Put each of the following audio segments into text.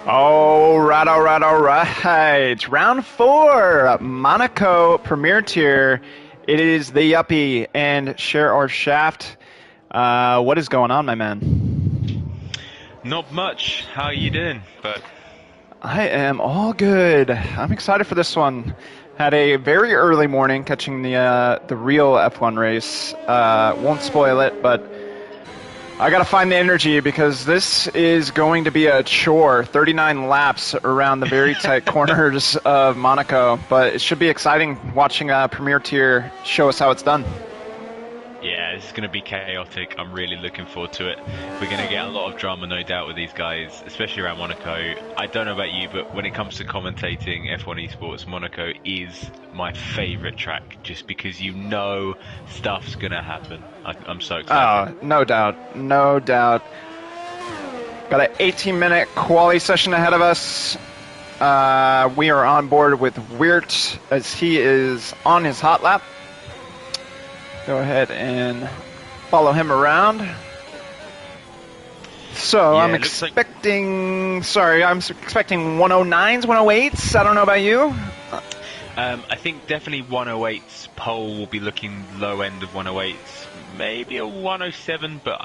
All right, all right, all right. Round four, Monaco Premier Tier. It is the Yuppie and Share or Shaft. What is going on, my man? Not much. How are you doing? But I am all good. I'm excited for this one. Had a very early morning catching the real F1 race. Won't spoil it, but I gotta find the energy because this is going to be a chore. 39 laps around the very tight corners of Monaco, but it should be exciting watching Premier Tier show us how it's done. yeah, this is going to be chaotic. I'm really looking forward to it. We're going to get a lot of drama, no doubt, with these guys, especially around Monaco. I don't know about you, but when it comes to commentating F1 esports, Monaco is my favorite track just because you know stuff's going to happen. I'm so excited. Oh, no doubt, no doubt. Got an 18-minute quali session ahead of us. We are on board with Weert as he is on his hot lap. Go ahead and follow him around. So Yeah, I'm it looks like expecting, sorry, I'm expecting 109s, 108s. I don't know about you. I think definitely 108's pole will be looking low end of 108's. Maybe a 107, but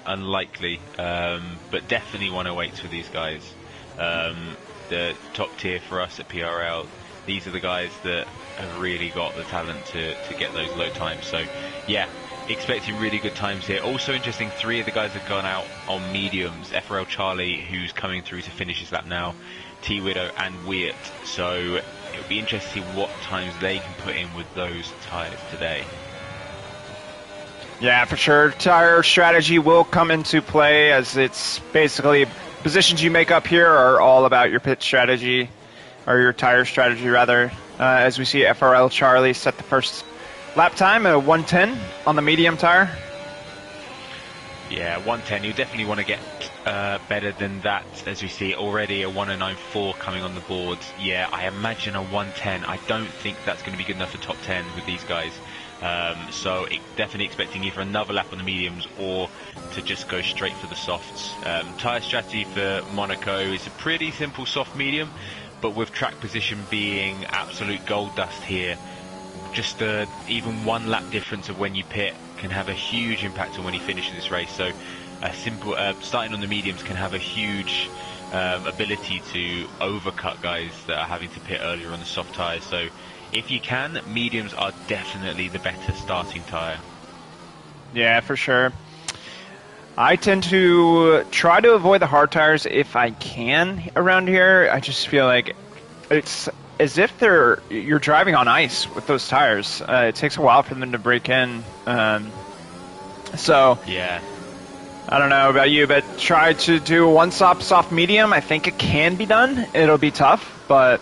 unlikely. But definitely 108s for these guys. The top tier for us at PRL. These are the guys that have really got the talent to get those low times. So, yeah, expecting really good times here. Also interesting, 3 of the guys have gone out on mediums. FRL Charlie, who's coming through to finish his lap now. T-Widow and Weert. So it'll be interesting to see what times they can put in with those tyres today. Yeah, for sure. Tire strategy will come into play as it's basically positions you make up here are all about your pit strategy, or your tire strategy rather. As we see FRL Charlie set the first lap time at 110 on the medium tire. Yeah, 110. You definitely want to get better than that, as we see already a 109.4 coming on the board. Yeah, I imagine a 110. I don't think that's going to be good enough for top 10 with these guys. So definitely expecting either another lap on the mediums or to just go straight for the softs. Tyre strategy for Monaco is a pretty simple soft medium, but with track position being absolute gold dust here, just even 1 lap difference of when you pit can have a huge impact on when you finish this race. So a simple starting on the mediums can have a huge ability to overcut guys that are having to pit earlier on the soft tyres. So if you can, mediums are definitely the better starting tyre. Yeah, for sure. I tend to try to avoid the hard tires if I can around here. I just feel like it's as if you're driving on ice with those tires. It takes a while for them to break in. So Yeah. I don't know about you, but try to do a one stop soft medium. I think it can be done. It'll be tough, but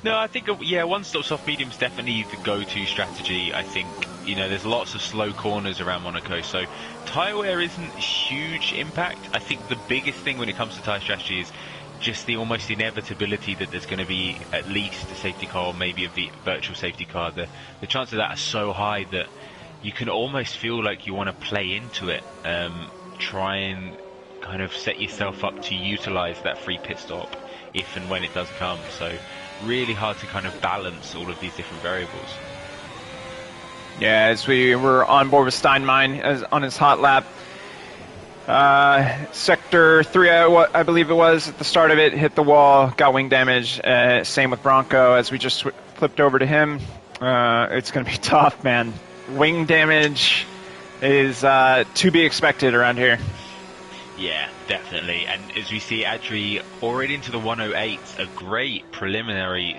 No, I think, yeah, one-stop soft medium's definitely the go-to strategy. I think, there's lots of slow corners around Monaco, so tyre wear isn't huge impact. I think the biggest thing when it comes to tyre strategy is just the almost inevitability that there's going to be at least a safety car or maybe a virtual safety car. The chances of that are so high that you can almost feel like you want to play into it, try and kind of set yourself up to utilise that free pit stop if and when it does come. So really hard to kind of balance all of these different variables. yeah, as we were on board with Steinmine on his hot lap. Sector 3, I believe it was, at the start of it, hit the wall, got wing damage. Same with Bronco as we just flipped over to him. It's going to be tough, man. Wing damage is to be expected around here. Yeah, definitely. And as we see Adri already into the 108, a great preliminary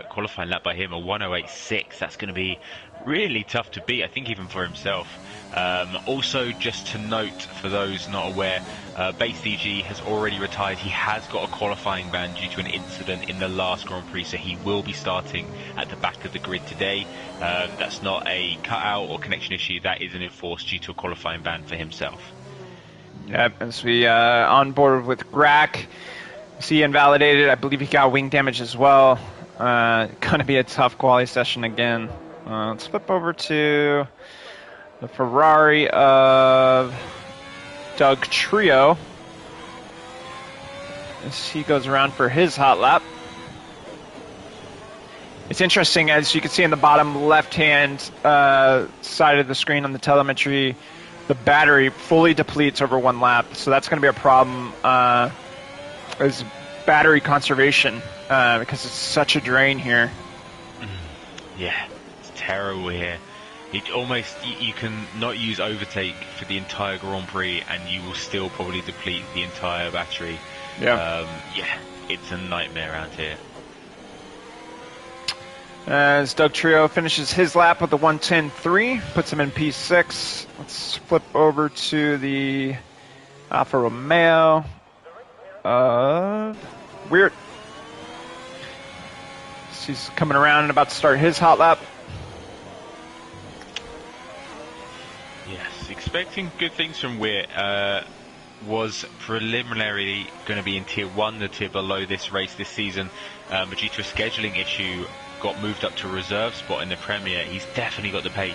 qualifying lap by him, a 108.6. That's going to be really tough to beat, I think, even for himself. Also, just to note, for those not aware, Base DG has already retired. He has got a qualifying ban due to an incident in the last Grand Prix, so he will be starting at the back of the grid today. That's not a cutout or connection issue. That is an enforced due to a qualifying ban for himself. Yep, as we on board with Grack. See invalidated. I believe he got wing damage as well. Gonna be a tough quality session again. Let's flip over to the Ferrari of Doug Trio. as he goes around for his hot lap. It's interesting, as you can see in the bottom left-hand side of the screen on the telemetry, the battery fully depletes over 1 lap, so that's going to be a problem as battery conservation because it's such a drain here. Yeah, it's terrible here. It almost, you can not use overtake for the entire Grand Prix and you will still probably deplete the entire battery. Yeah. Yeah, it's a nightmare around here. As Doug Trio finishes his lap with the 1:10.3, puts him in P6. Let's flip over to the Alfa Romeo. Weird. He's coming around and about to start his hot lap. Yes, expecting good things from Weir. Was preliminarily going to be in Tier 1, the tier below this race this season, but due to a scheduling issue, got moved up to a reserve spot in the Premier. He's definitely got the pace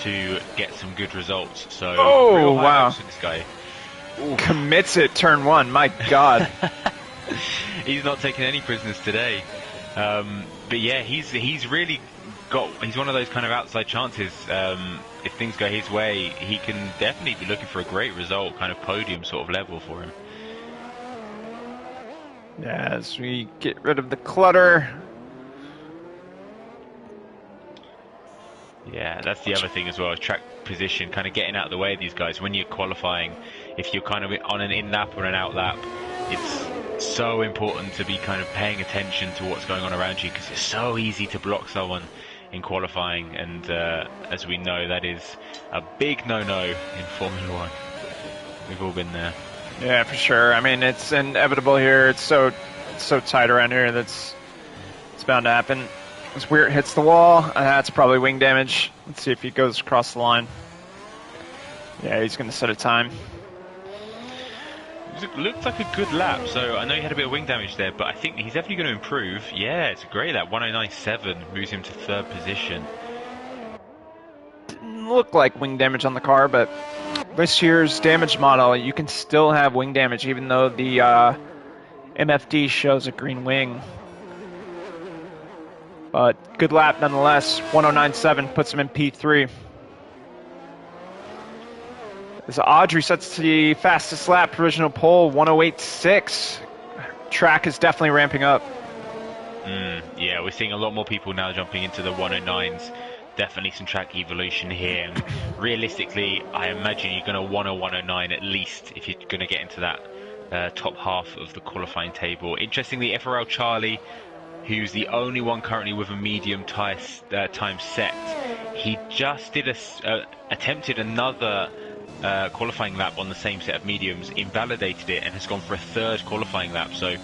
to get some good results. So, real high hopes for this guy. Ooh. Commits it, turn 1. My God. He's not taking any prisoners today. But yeah, he's really got. He's one of those kind of outside chances. If things go his way, he can definitely be looking for a great result, kind of podium sort of level for him. Yeah, as we get rid of the clutter. Yeah, that's the other thing as well, track position, kind of getting out of the way of these guys. When you're qualifying, if you're kind of on an in lap or an out lap, it's so important to be kind of paying attention to what's going on around you, because it's so easy to block someone in qualifying, and as we know, that is a big no-no in Formula One. We've all been there. Yeah, for sure. I mean, it's inevitable here. It's so tight around here that's it's bound to happen. As Weir hits the wall, that's probably wing damage. Let's see if he goes across the line. Yeah, he's going to set a time. It looked like a good lap, so I know he had a bit of wing damage there, but I think he's definitely going to improve. Yeah, it's a great lap. 109.7 moves him to 3rd position. Didn't look like wing damage on the car, but this year's damage model, you can still have wing damage even though the MFD shows a green wing. But good lap nonetheless. 109.7 puts him in P3. As Audrey sets the fastest lap, provisional pole, 108.6. Track is definitely ramping up. Yeah, we're seeing a lot more people now jumping into the 109s. Definitely some track evolution here. And realistically, I imagine you're going to want a 109 at least if you're going to get into that top half of the qualifying table. Interestingly, FRL Charlie, who's the only one currently with a medium time set, he just did attempted another qualifying lap on the same set of mediums, invalidated it, and has gone for a 3rd qualifying lap. So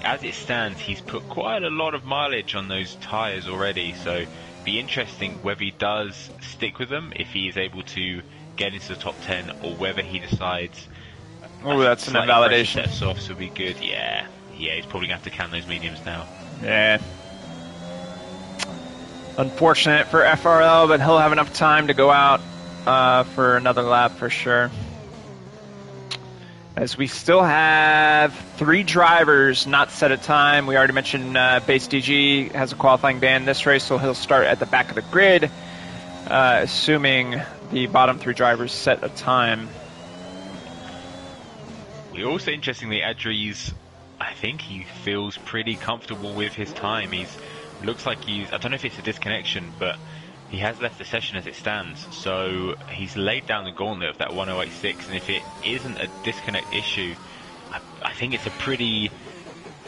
as it stands, he's put quite a lot of mileage on those tyres already, so be interesting whether he does stick with them, if he is able to get into the top 10, or whether he decides that's an invalidation. Steps off would be good. Yeah, he's probably going to have to can those mediums now. Yeah. Unfortunate for FRL, but he'll have enough time to go out for another lap for sure. As we still have 3 drivers not set a time. We already mentioned Base DG has a qualifying ban this race, so he'll start at the back of the grid, assuming the bottom 3 drivers set a time. We also, interestingly, Adri's, I think he feels pretty comfortable with his time. Looks like I don't know if it's a disconnection, but he has left the session as it stands, so he's laid down the gauntlet of that 108.6, and if it isn't a disconnect issue, I think it's a pretty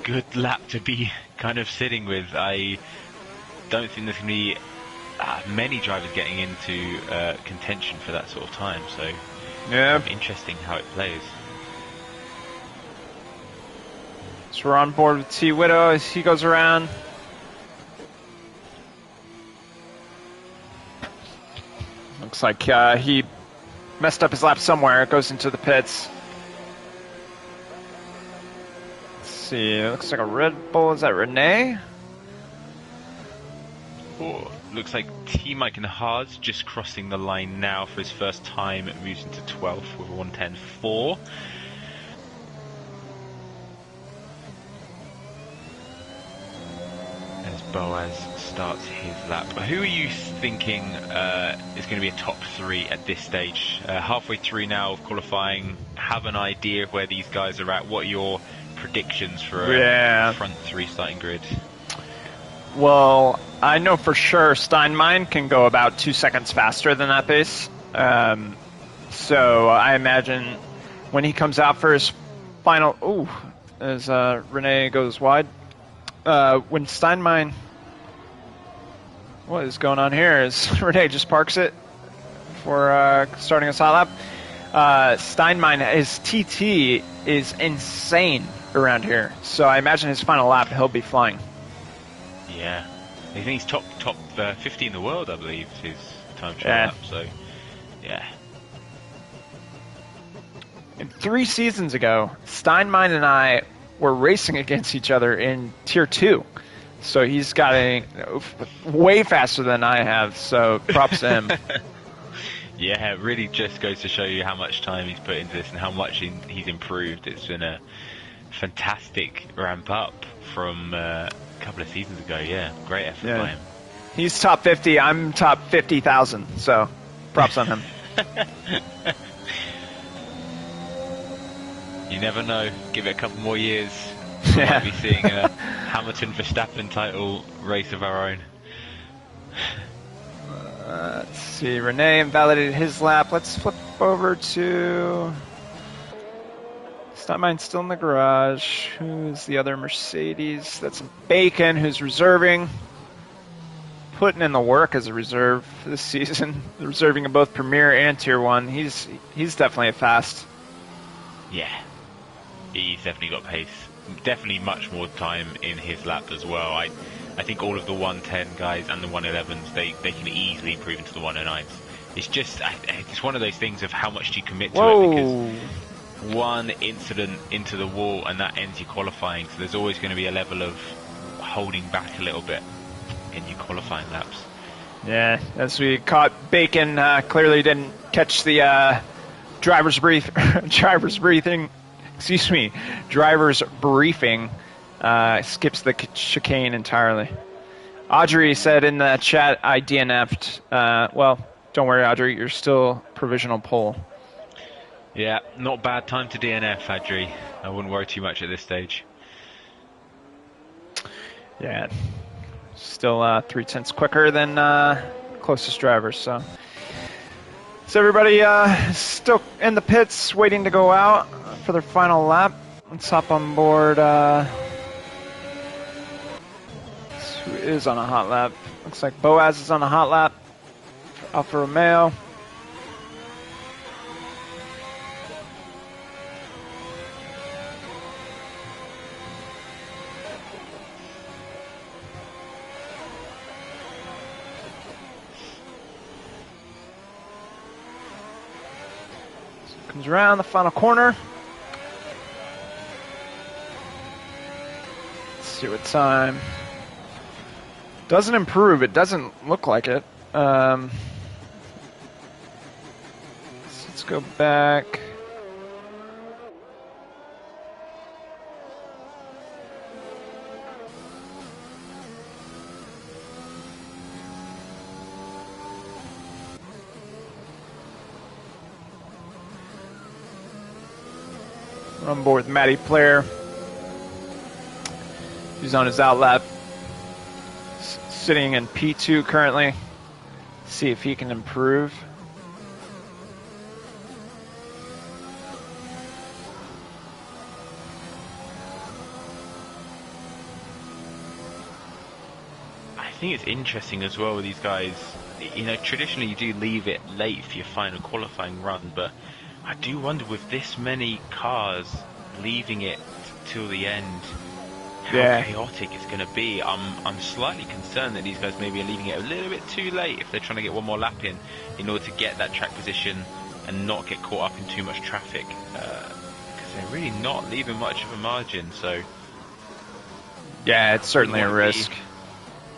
good lap to be kind of sitting with. I don't think there's going to be many drivers getting into contention for that sort of time, so yeah, interesting how it plays. So we're on board with T Widow as he goes around. Looks like he messed up his lap somewhere. It goes into the pits. Let's see. It looks like a Red Bull. Is that Renee? Oh, looks like T Mike and Haas just crossing the line now for his first time. It moves into 12th with a 110.4. Boaz starts his lap. Who are you thinking is going to be a top 3 at this stage? Halfway through now of qualifying, have an idea of where these guys are at. What are your predictions for a front 3 starting grid? Well, I know for sure Steinmein can go about 2 seconds faster than that pace. So I imagine when he comes out for his final... as Renee goes wide. When Steinmein... What is going on here? Is Renee just parks it for starting a hot lap? Steinmein, his TT is insane around here. So I imagine his final lap, he'll be flying. Yeah. I think he's top 50 in the world, I believe, his time trial lap. So, yeah. And 3 seasons ago, Steinmein and I were racing against each other in Tier 2. So he's got way faster than I have, so props to him. Yeah, it really just goes to show you how much time he's put into this and how much he's improved. It's been a fantastic ramp up from a couple of seasons ago. Yeah, great effort by him. He's top 50, I'm top 50,000, so props on him. You never know. Give it a couple more years. We might be seeing a Hamilton-Verstappen title race of our own. Let's see. Renee invalidated his lap. Let's flip over to Steinmein still in the garage. Who's the other Mercedes? That's Bacon, who's reserving. Putting in the work as a reserve this season. Reserving in both Premier and Tier 1. He's definitely a fast. Yeah. He's definitely got pace. Definitely much more time in his lap as well. I think all of the 110 guys and the 111s, they can easily improve into the 109s. It's just, it's one of those things of how much do you commit to it, because one incident into the wall and that ends your qualifying, so there's always going to be a level of holding back a little bit in your qualifying laps. Yeah, as we caught Bacon, clearly didn't catch the driver's briefing. Skips the chicane entirely. Audrey said in the chat, I DNF'd. Well, don't worry, Audrey, you're still provisional pole. Yeah, not bad time to DNF, Audrey. I wouldn't worry too much at this stage. Yeah, still 0.3 quicker than closest drivers, so... So everybody still in the pits, waiting to go out for their final lap. Let's hop on board. Who is on a hot lap? Looks like Boaz is on a hot lap for Alfa Romeo. Comes around the final corner. Let's see what time. Doesn't improve. It doesn't look like it. Let's go back. We're on board with Matty Player. He's on his out lap. Sitting in P2 currently. See if he can improve. I think it's interesting as well with these guys. You know, traditionally you do leave it late for your final qualifying run, but I do wonder with this many cars leaving it till the end, how chaotic it's going to be. I'm slightly concerned that these guys maybe are leaving it a little bit too late if they're trying to get one more lap in order to get that track position and not get caught up in too much traffic, because they're really not leaving much of a margin. So yeah, it's certainly a risk.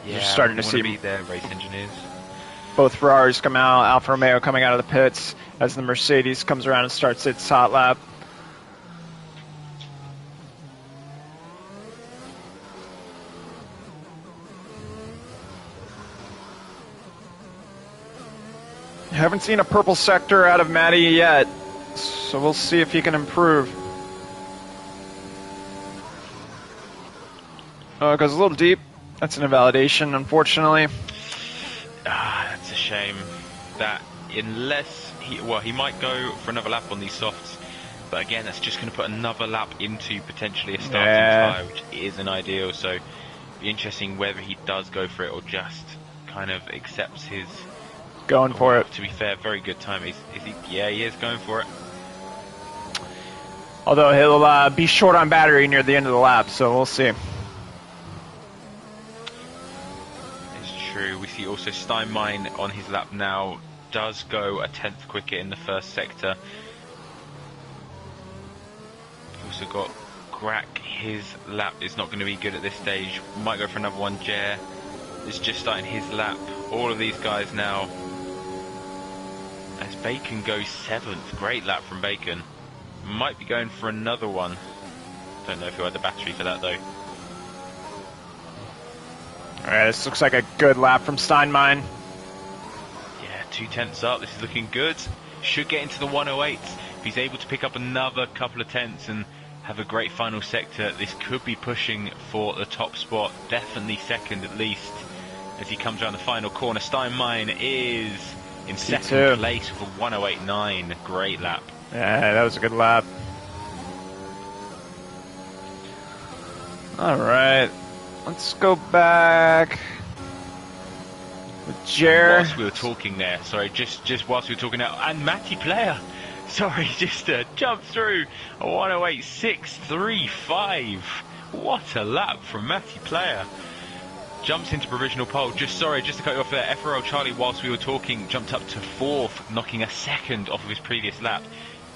Yeah, you're starting to see be their race engineers. Both Ferraris come out, Alfa Romeo coming out of the pits as the Mercedes comes around and starts its hot lap. Haven't seen a purple sector out of Matty yet, so we'll see if he can improve. Oh, it goes a little deep. That's an invalidation, unfortunately. That's a shame. That unless he might go for another lap on these softs, but again, that's just going to put another lap into potentially a starting tyre, which isn't ideal. So, it'll be interesting whether he does go for it or just kind of accepts his. Going for it. To be fair, very good time. Is he? Yeah, he is going for it. Although he'll be short on battery near the end of the lap, so we'll see. It's true. We see also Steinmein on his lap now does go a tenth quicker in the first sector. Also got Grack. His lap is not going to be good at this stage. Might go for another one. Jer is just starting his lap. All of these guys now. As Bacon goes 7th, great lap from Bacon. Might be going for another one. Don't know if he had the battery for that though. Alright, this looks like a good lap from Steinmein. Yeah, 2 tenths up, this is looking good. Should get into the 108. If he's able to pick up another couple of tenths and have a great final sector, this could be pushing for the top spot. Definitely second at least as he comes around the final corner. Steinmein is in second place with a 108.9. Great lap. Yeah, that was a good lap. Alright, let's go back with Jer. Whilst we were talking there, sorry, just whilst we were talking now, and Matty Player, sorry, just jumped through a 108.635. What a lap from Matty Player. Jumps into provisional pole. Just to cut you off there. PRL Charlie, whilst we were talking, jumped up to 4th, knocking a second off of his previous lap.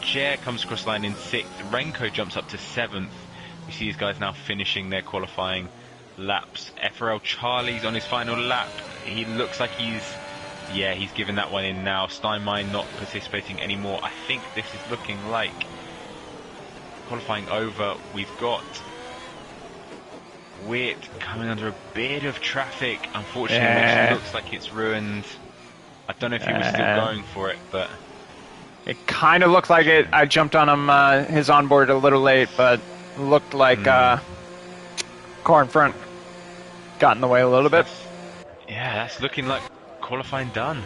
Jer comes across the line in 6th. Renko jumps up to 7th. We see these guys now finishing their qualifying laps. PRL Charlie's on his final lap. He looks like he's given that one in now. Steinmein not participating anymore. I think this is looking like qualifying over. We've got Witt coming under a bit of traffic, unfortunately, which looks like it's ruined. I don't know if he was still going for it, but it kind of looked like it. I jumped on him, his onboard a little late, but it looked like car in front got in the way a little bit. Yeah, that's looking like qualifying done.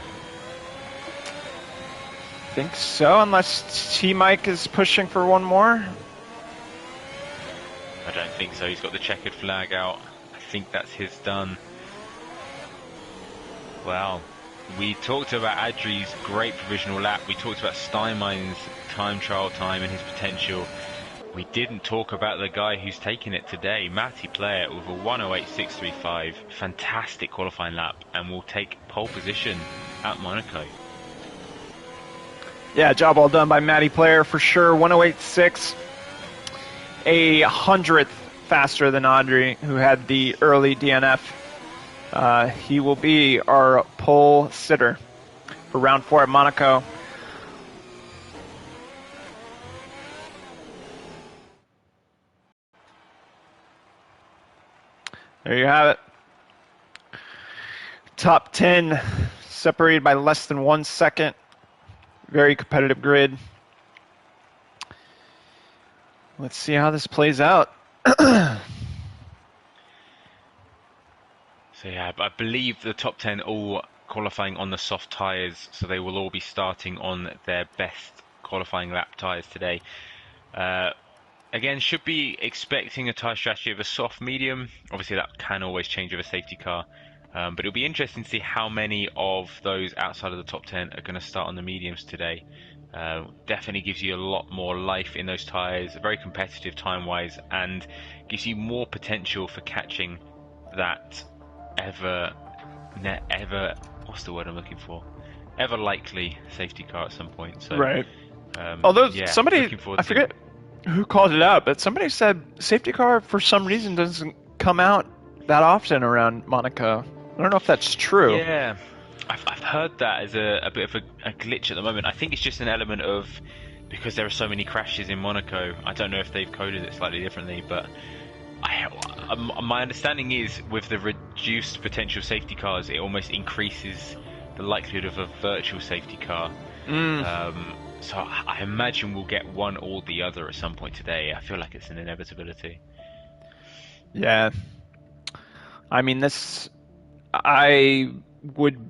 I think so, unless T-Mike is pushing for one more. I don't think so. He's got the checkered flag out. I think that's his done. Well, we talked about Adri's great provisional lap. We talked about Steinmein's time trial time and his potential. We didn't talk about the guy who's taking it today, Matty Player, with a 108.635. Fantastic qualifying lap, and will take pole position at Monaco. Yeah, job well done by Matty Player for sure. 108.6. A 100th faster than Audrey, who had the early DNF. He will be our pole sitter for round 4 at Monaco. There you have it. Top 10 separated by less than 1 second. Very competitive grid. Let's see how this plays out. So yeah, I believe the top 10 all qualifying on the soft tyres, so they will all be starting on their best qualifying lap tyres today. Again, should be expecting a tyre strategy of a soft medium. Obviously that can always change with a safety car. But it'll be interesting to see how many of those outside of the top 10 are going to start on the mediums today. Definitely gives you a lot more life in those tyres, very competitive time-wise, and gives you more potential for catching that ever, what's the word I'm looking for? Ever likely safety car at some point. So, right. Although yeah, somebody, I forget who called it out, but somebody said safety car for some reason doesn't come out that often around Monaco. I don't know if that's true. Yeah, I've heard that as a bit of a glitch at the moment. I think it's just an element of, because there are so many crashes in Monaco, I don't know if they've coded it slightly differently, but my understanding is with the reduced potential safety cars, it almost increases the likelihood of a virtual safety car. So I imagine we'll get one or the other at some point today. I feel like it's an inevitability. Yeah. I mean, I would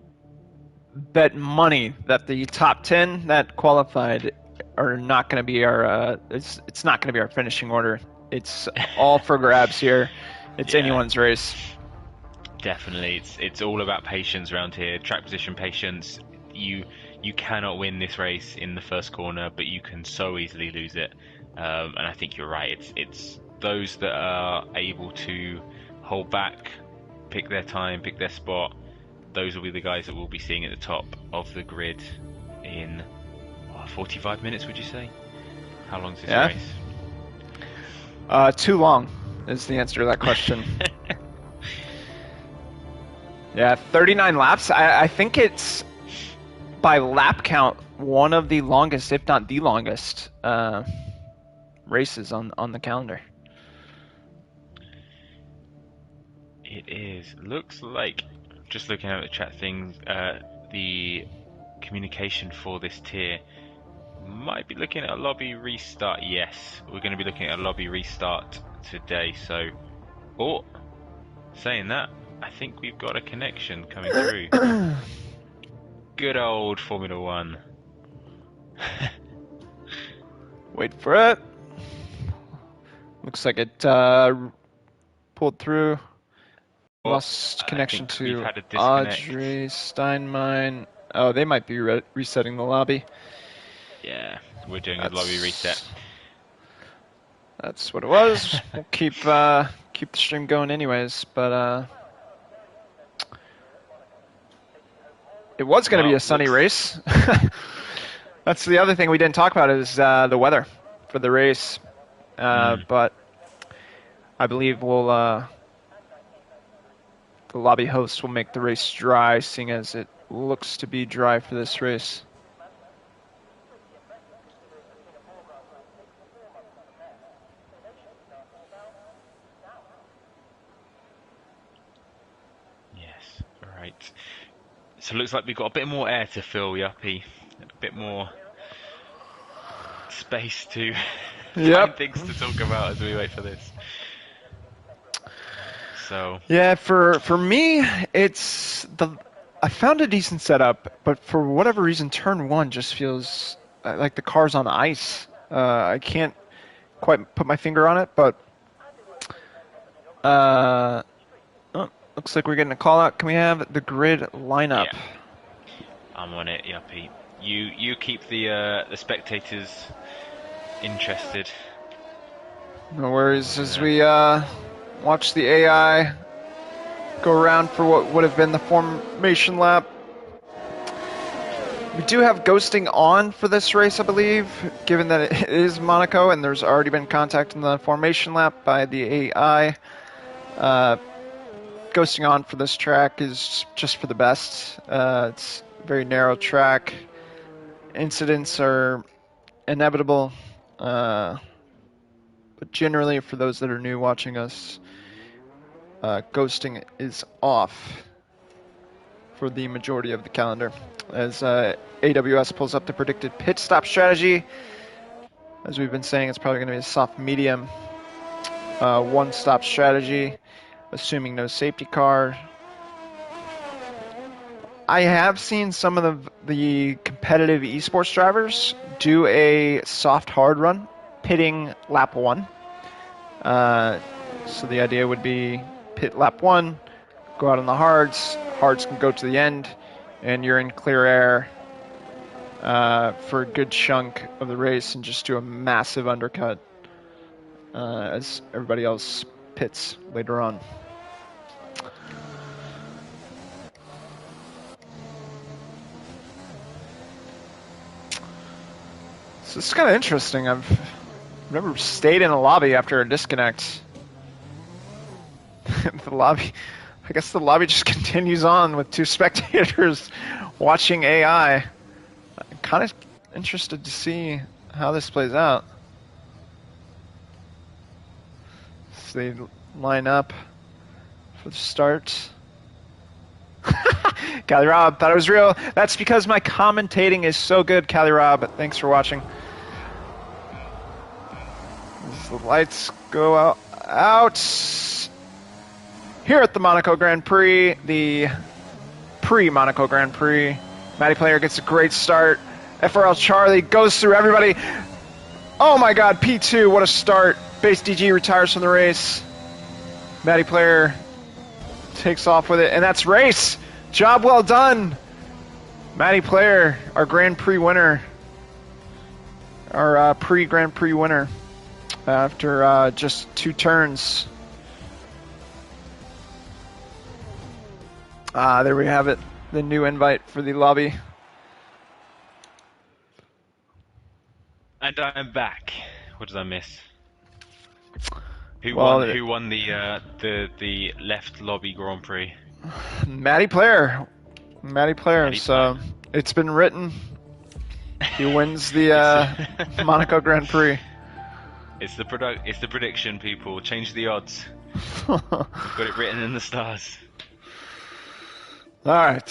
bet money that the top 10 that qualified are not going to be our, it's not going to be our finishing order. It's all for grabs here. It's anyone's race. Definitely. It's all about patience around here. Track position patience. You cannot win this race in the first corner, but you can so easily lose it. And I think you're right. It's those that are able to hold back, pick their time, pick their spot. Those will be the guys that we'll be seeing at the top of the grid in 45 minutes, would you say? How long is this race? Too long is the answer to that question. Yeah, 39 laps. I think it's, by lap count, one of the longest, if not the longest, races on the calendar. It is. Looks like, just looking at the chat things, the communication for this tier might be looking at a lobby restart. Yes, we're going to be looking at a lobby restart today. So, saying that, I think we've got a connection coming through. Good old Formula One. Wait for it. Looks like it pulled through. Lost connection to Audrey Steinmine. Oh, they might be resetting the lobby. Yeah, we're doing a lobby reset. That's what it was. We'll keep the stream going anyways, but it was going to be a sunny race. That's the other thing we didn't talk about is the weather for the race. But I believe the lobby host will make the race dry, seeing as it looks to be dry for this race. Yes, right. So it looks like we've got a bit more air to fill, Yuppie. A bit more space to find things to talk about as we wait for this. So yeah, for me, I found a decent setup, but for whatever reason, turn one just feels like the car's on ice. I can't quite put my finger on it, but looks like we're getting a call out. Can we have the grid lineup? Yeah. I'm on it, Yuppie. You keep the spectators interested. No worries. As we watch the AI go around for what would have been the formation lap. We do have ghosting on for this race, I believe, given that it is Monaco and there's already been contact in the formation lap by the AI. Ghosting on for this track is just for the best. It's a very narrow track. Incidents are inevitable. But generally, for those that are new watching us, ghosting is off for the majority of the calendar. As AWS pulls up the predicted pit stop strategy, as we've been saying, it's probably going to be a soft medium one-stop strategy, assuming no safety car. I have seen some of the competitive esports drivers do a soft hard run, pitting lap one. So the idea would be pit lap one, go out on the hards. Hards can go to the end, and you're in clear air for a good chunk of the race and just do a massive undercut as everybody else pits later on. So it's kind of interesting. I've never stayed in a lobby after a disconnect. The lobby, I guess the lobby just continues on with two spectators watching AI. I'm kind of interested to see how this plays out. So they line up for the start. Cali Rob thought it was real. That's because my commentating is so good, Cali Rob. Thanks for watching. As the lights go out here at the Monaco Grand Prix, the pre-Monaco Grand Prix. Matty Player gets a great start. FRL Charlie goes through everybody. Oh my god, P2, what a start. Base DG retires from the race. Matty Player takes off with it, and that's race. Job well done. Matty Player, our Grand Prix winner. Our pre-Grand Prix winner. After just 2 turns. There we have it. The new invite for the lobby. And I'm back. What did I miss? Who won the left lobby Grand Prix? Matty Player. Matty Player. So it's been written. He wins the Monaco Grand Prix. It's the prediction, people. Change the odds. Got it written in the stars. All right.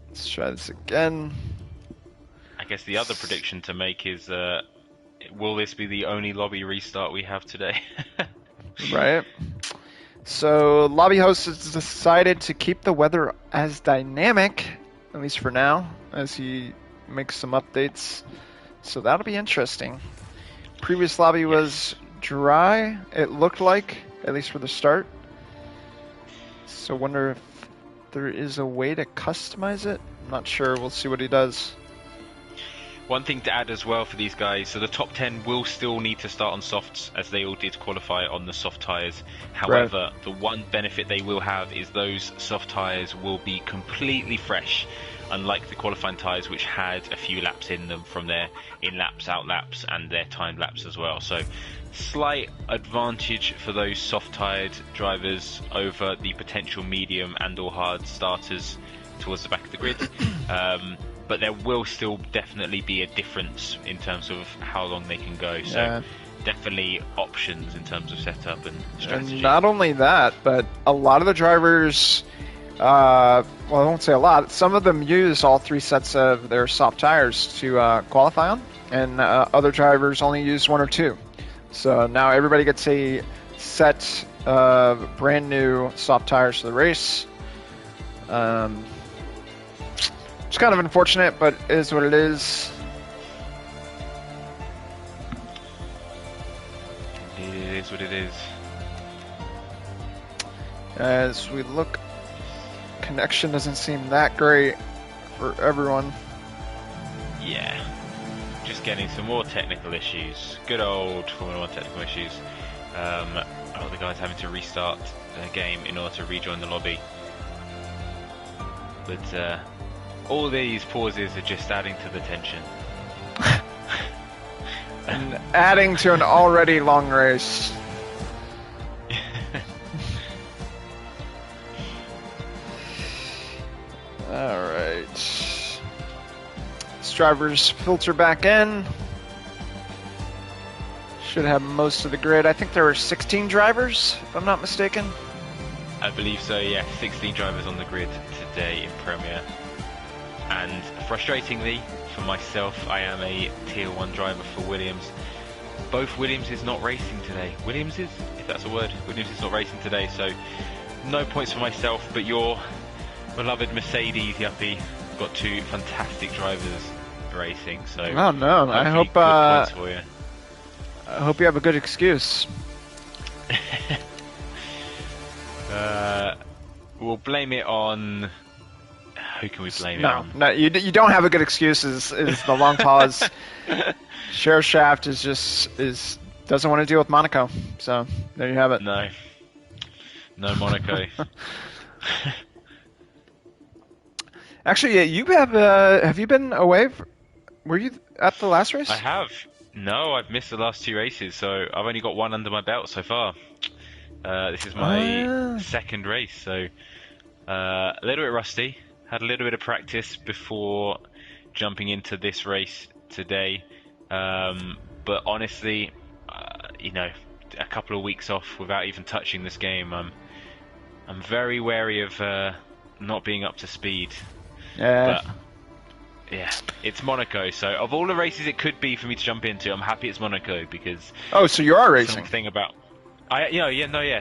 Let's try this again. I guess the other prediction to make is, will this be the only lobby restart we have today? Right. So, lobby host has decided to keep the weather as dynamic, at least for now, as he makes some updates. So that'll be interesting. Previous lobby was dry, it looked like, at least for the start. So wonder if there is a way to customize it. I'm not sure. We'll see what he does. One thing to add as well for these guys, so the top 10 will still need to start on softs, as they all did qualify on the soft tyres. However, the one benefit they will have is those soft tyres will be completely fresh, unlike the qualifying tyres, which had a few laps in them from their in-laps, out-laps, and their timed laps as well. So, slight advantage for those soft-tyred drivers over the potential medium and or hard starters towards the back of the grid. But there will still definitely be a difference in terms of how long they can go. So definitely options in terms of setup and strategy. And not only that, but a lot of the drivers, well, I won't say a lot, some of them use all 3 sets of their soft tires to qualify on, and other drivers only use 1 or 2. So now everybody gets a set of brand new soft tires for the race. It's kind of unfortunate, but it is what it is. It is what it is. As we look, connection doesn't seem that great for everyone. Yeah. Just getting some more technical issues. Good old Formula 1 technical issues. A lot of the guys having to restart their game in order to rejoin the lobby. But all these pauses are just adding to the tension. And adding to an already long race. Alright. This drivers filter back in. Should have most of the grid. I think there were 16 drivers, if I'm not mistaken. I believe so, yeah. 16 drivers on the grid today in Premier. And frustratingly, for myself, I am a Tier 1 driver for Williams. Both Williams is not racing today. Williams is, if that's a word, Williams is not racing today, so no points for myself, but your beloved Mercedes, Yuppie, got 2 fantastic drivers racing, so... Oh no, I hope, points for you. I hope you have a good excuse. We'll blame it on... Who can we blame it on? No, you don't have a good excuse. Is the long pause? Sheriff Shaft doesn't want to deal with Monaco. So there you have it. No Monaco. Actually, you have you been away? Were you at the last race? I have. No, I've missed the last 2 races, so I've only got 1 under my belt so far. This is my second race, so a little bit rusty. Had a little bit of practice before jumping into this race today, but honestly, a couple of weeks off without even touching this game. I'm very wary of not being up to speed. Yeah. But yeah, it's Monaco. So of all the races it could be for me to jump into, I'm happy it's Monaco because Oh, so you are racing? something about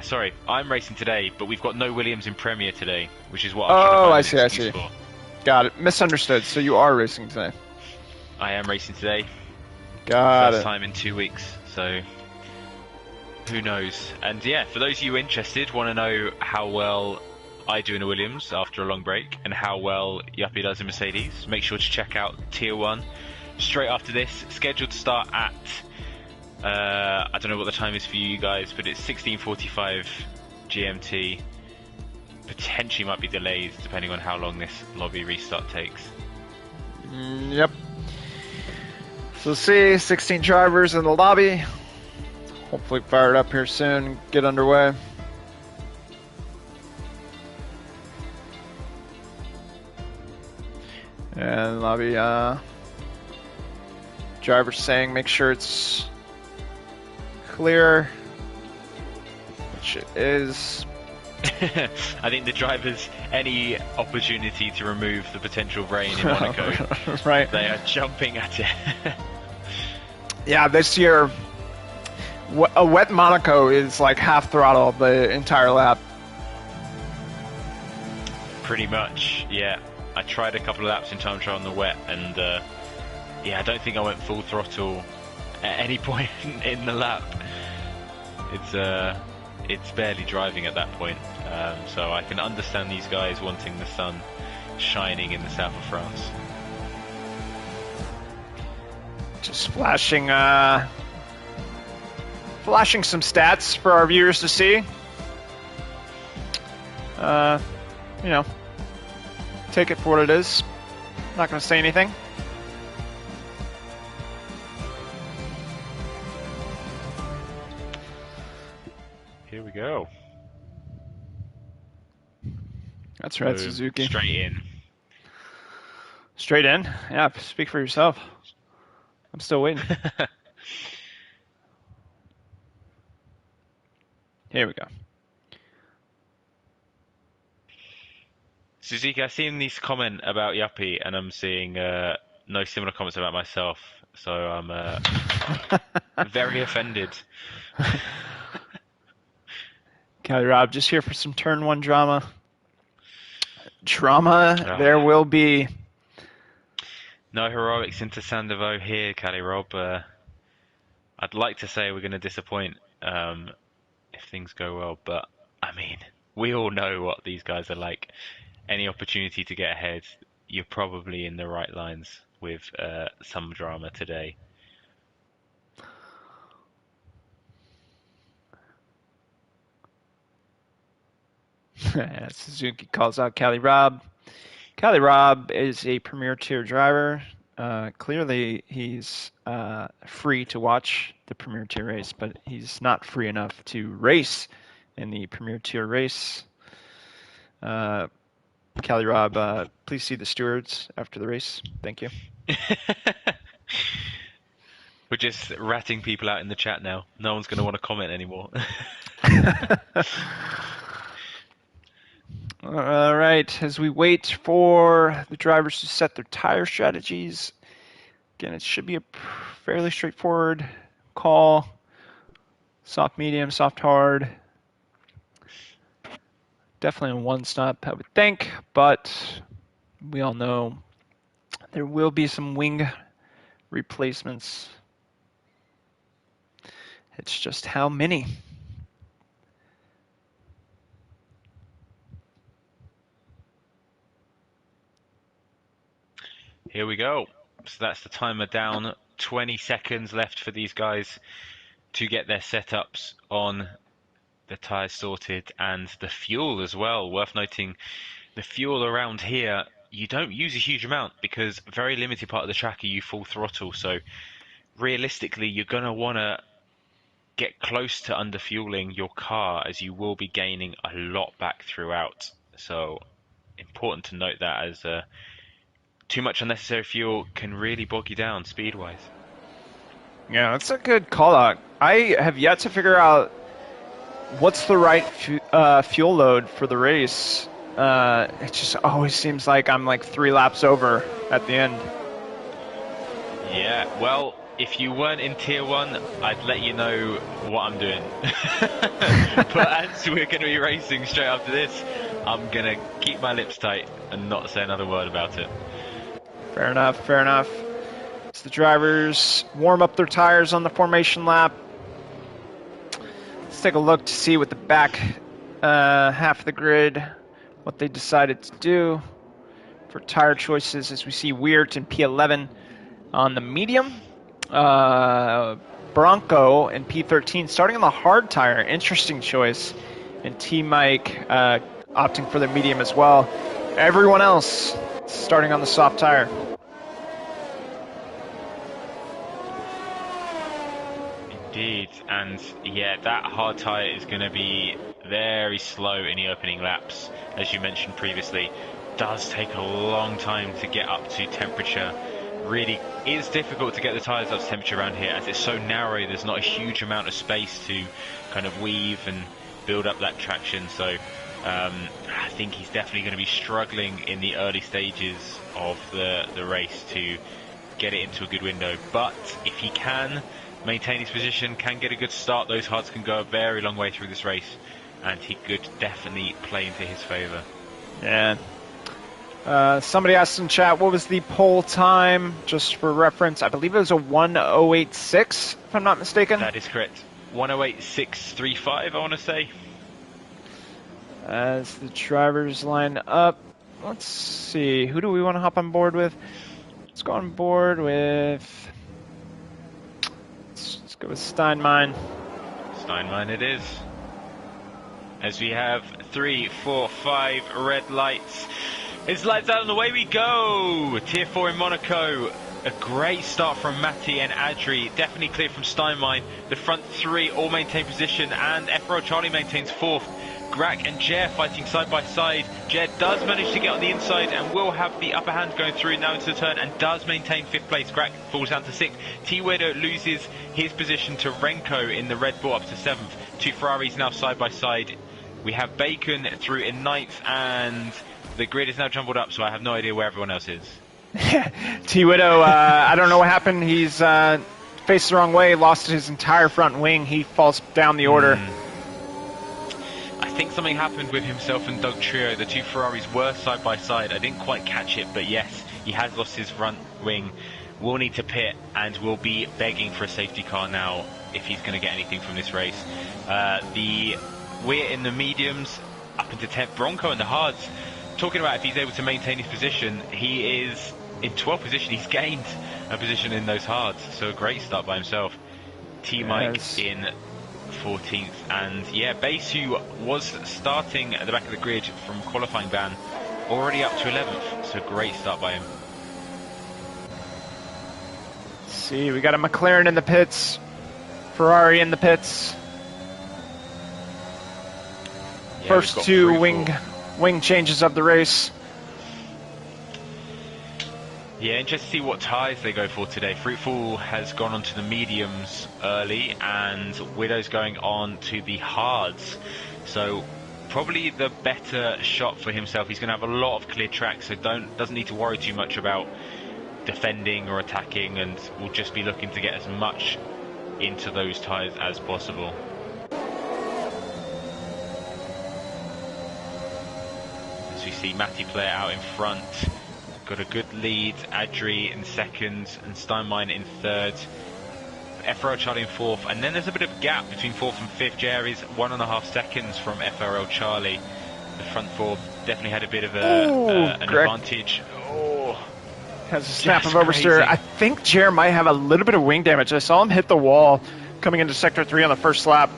sorry, I'm racing today, but we've got no Williams in Premier today, which is what I'm trying to find I an see. I excuse see. for. Got it. Misunderstood. So you are racing today. I am racing today. Got First it. time in 2 weeks, so who knows? And yeah, for those of you interested, want to know how well I do in a Williams after a long break and how well Yuppie does in Mercedes, make sure to check out Tier 1 straight after this. Scheduled to start at, I don't know what the time is for you guys, but it's 16:45 GMT. Potentially might be delays depending on how long this lobby restart takes. Yep. So see, 16 drivers in the lobby. Hopefully fire it up here soon. Get underway. And lobby driver saying make sure it's clear, which it is. I think the drivers, any opportunity to remove the potential rain in Monaco, right? They are jumping at it. Yeah, this year, a wet Monaco is like half throttle the entire lap. Pretty much, yeah. I tried a couple of laps in time trial on the wet, and yeah, I don't think I went full throttle at any point in the lap. It's barely driving at that point, so I can understand these guys wanting the sun shining in the south of France. Just flashing some stats for our viewers to see. You know, take it for what it is. Not going to say anything. Here we go. That's right, Boom. Suzuki. Straight in. Straight in? Yeah, speak for yourself. I'm still waiting. Here we go. Suzuki, I've seen this comment about Yuppie, and I'm seeing no similar comments about myself, so I'm very offended. Kelly Rob, just here for some turn one drama. There will be. No heroics into Sandovo here, Cali Rob. I'd like to say we're going to disappoint if things go well, but I mean, we all know what these guys are like. Any opportunity to get ahead, you're probably in the right lines with some drama today. Suzuki calls out Cali Rob. Cali Rob is a Premier Tier driver. Clearly, he's free to watch the Premier Tier race, but he's not free enough to race in the Premier Tier race. Cali Rob, please see the stewards after the race. Thank you. We're just ratting people out in the chat now. No one's going to want to comment anymore. All right, as we wait for the drivers to set their tire strategies, again, it should be a fairly straightforward call. Soft medium, soft hard. Definitely a one stop, I would think, but we all know there will be some wing replacements. It's just how many. Here we go. So that's the timer down. 20 seconds left for these guys to get their setups on, the tyres sorted, and the fuel as well. Worth noting, the fuel around here, you don't use a huge amount because very limited part of the track are you full throttle. So realistically, you're going to want to get close to underfueling your car as you will be gaining a lot back throughout. So important to note that, as too much unnecessary fuel can really bog you down speed-wise. Yeah, that's a good call out. I have yet to figure out what's the right fuel load for the race. It just always seems like I'm like 3 laps over at the end. Yeah, well, if you weren't in Tier 1, I'd let you know what I'm doing. But as we're going to be racing straight after this, I'm going to keep my lips tight and not say another word about it. Fair enough, fair enough. As the drivers warm up their tires on the formation lap. Let's take a look to see what the back half of the grid, what they decided to do for tire choices, as we see Weert in P11 on the medium. Bronco in P13 starting on the hard tire. Interesting choice. And T-Mike opting for the medium as well. Everyone else starting on the soft tire. Indeed, and yeah, that hard tyre is going to be very slow in the opening laps, as you mentioned previously. Does take a long time to get up to temperature. Really is difficult to get the tyres up to temperature around here, as it's so narrow. There's not a huge amount of space to kind of weave and build up that traction. So I think he's definitely going to be struggling in the early stages of the race to get it into a good window. But if he can maintain his position, can get a good start, those hards can go a very long way through this race, and he could definitely play into his favour. Yeah. Somebody asked in chat, what was the pole time? Just for reference, I believe it was a 1:08.6, if I'm not mistaken. That is correct. 1:08.635, I want to say. As the drivers line up, let's see, who do we want to hop on board with? Let's go on board with... Let's go with Steinmine. Steinmine it is. As we have 3, 4, 5 red lights. It's lights out and away we go! Tier 4 in Monaco. A great start from Matty and Adri. Definitely clear from Steinmine. The front 3 all maintain position, and FRL Charlie maintains 4th. Grak and Jer fighting side by side. Jer does manage to get on the inside and will have the upper hand going through now into the turn, and does maintain 5th place. Grak falls down to 6th. T-Wedo loses his position to Renko in the Red Bull up to 7th. 2 Ferraris now side by side. We have Bacon through in 9th, and the grid is now jumbled up, so I have no idea where everyone else is. T-Widow, I don't know what happened. He's faced the wrong way, lost his entire front wing. He falls down the order. I think something happened with himself and Doug Trio. The 2 Ferraris were side by side. I didn't quite catch it, but yes, he has lost his front wing. Will need to pit and will be begging for a safety car now if he's going to get anything from this race. We're in the mediums, up into 10th. Bronco in the hards. Talking about if he's able to maintain his position, he is in 12th position. He's gained a position in those hards, so a great start by himself. T-Mike in 14th, and yeah, Base, who was starting at the back of the grid from qualifying ban, already up to 11th, so great start by him. Let's see, we got a McLaren in the pits, Ferrari in the pits. Yeah, First 2 wing changes of the race. Yeah, interesting to see what tyres they go for today. Fruitful has gone on to the mediums early, and Widow's going on to the hards. So probably the better shot for himself. He's going to have a lot of clear tracks, so doesn't need to worry too much about defending or attacking, and will just be looking to get as much into those tyres as possible. As we see Matty play out in front. Got a good lead, Adri in 2nd and Steinmine in 3rd. FRL Charlie in 4th, and then there's a bit of a gap between 4th and 5th. Jer is 1.5 seconds from FRL Charlie. The front 4 definitely had a bit of an advantage. Oh, has a snap of oversteer. I think Jer might have a little bit of wing damage. I saw him hit the wall coming into Sector 3 on the first lap.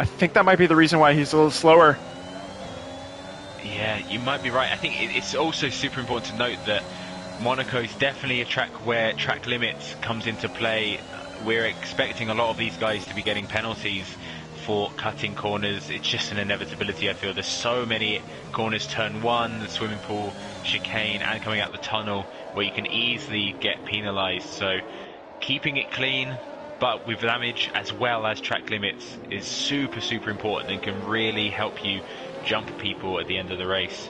I think that might be the reason why he's a little slower. Yeah, you might be right. I think it's also super important to note that Monaco is definitely a track where track limits comes into play. We're expecting a lot of these guys to be getting penalties for cutting corners. It's just an inevitability, I feel. There's so many corners, turn 1, the swimming pool, chicane, and coming out the tunnel, where you can easily get penalised. So keeping it clean, but with damage as well as track limits is super, super important and can really help you jump people at the end of the race.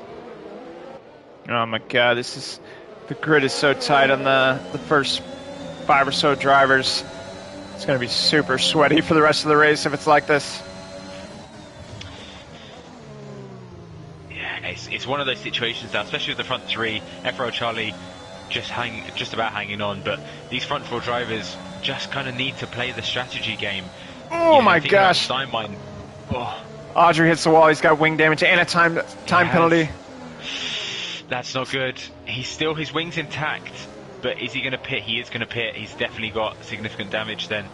Oh my god, the grid is so tight on the first 5 or so drivers. It's going to be super sweaty for the rest of the race if it's like this. Yeah, it's one of those situations now, especially with the front 3, FRL Charlie just about hanging on, but these front 4 drivers just kind of need to play the strategy game. Oh my gosh. Steinmine, Audrey hits the wall, he's got wing damage and a time penalty. That's not good. His wing's intact, but is he going to pit? He is going to pit. He's definitely got significant damage then.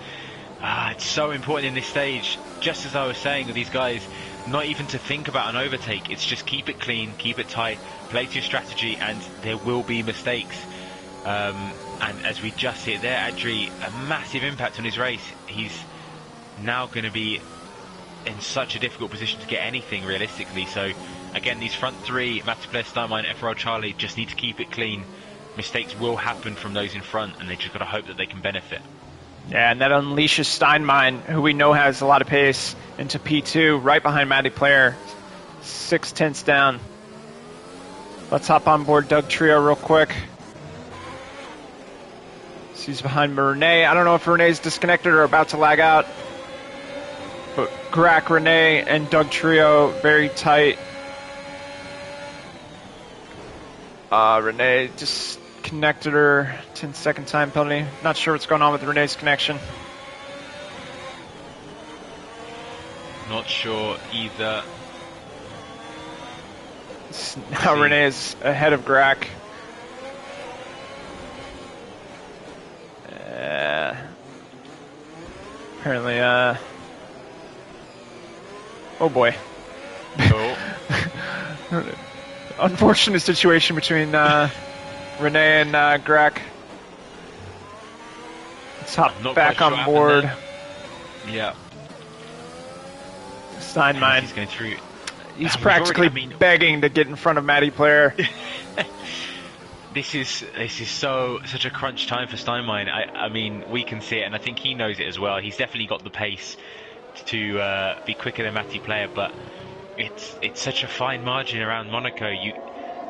It's so important in this stage, just as I was saying with these guys, not even to think about an overtake. It's just keep it clean, keep it tight, play to your strategy, and there will be mistakes. And as we just see it there, Adri, a massive impact on his race. He's now going to be in such a difficult position to get anything realistically. So again, these front 3, Matipler, Steinmine, FRL Charlie, just need to keep it clean. Mistakes will happen from those in front, and they just got to hope that they can benefit. Yeah, and that unleashes Steinmine, who we know has a lot of pace, into P2, right behind Matty Player, 6/10 down. Let's hop on board Doug Trio real quick. He's behind Renee. I don't know if Renee's disconnected or about to lag out. But Grack, Renee, and Doug Trio very tight. Renee just connected her 10-second time penalty. Not sure what's going on with Renee's connection. Not sure either. Now Renee is ahead of Grack. Apparently, oh boy. Oh. Unfortunate situation between Renee and Grack. Let's hop back on board. Yeah. Steinmine. He's going through. He's practically begging to get in front of Matty Player. This is such a crunch time for Steinmine. I mean, we can see it, and I think he knows it as well. He's definitely got the pace to be quicker than Matty Player, but it's such a fine margin around Monaco.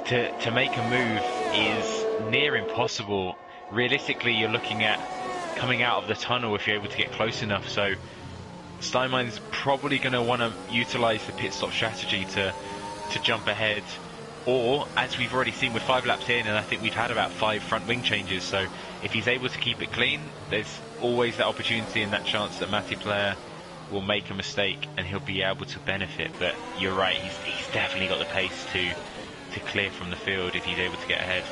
To make a move is near impossible. Realistically, you're looking at coming out of the tunnel if you're able to get close enough. So Steinmine's probably going to want to utilise the pit stop strategy to jump ahead. Or, as we've already seen with 5 laps in, and I think we've had about 5 front wing changes, so if he's able to keep it clean, there's always that opportunity and that chance that Matty Player will make a mistake and he'll be able to benefit. But you're right, he's definitely got the pace to clear from the field if he's able to get ahead.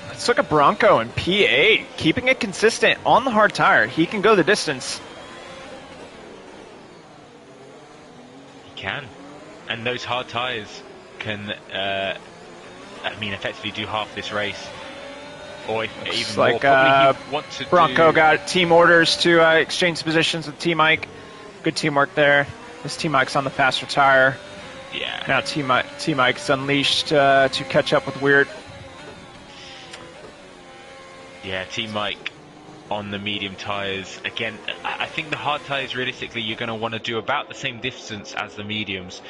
Let's look at Bronco in P8, keeping it consistent on the hard tire. He can go the distance. He can. And those hard tyres can, effectively do half this race. Or even like, more. Probably he'd want to Bronco got team orders to exchange positions with T-Mike. Good teamwork there. This T-Mike's on the faster tire. Yeah. Now T-Mike's unleashed to catch up with Weird. Yeah, T-Mike on the medium tyres. Again, I think the hard tyres, realistically, you're going to want to do about the same distance as the mediums.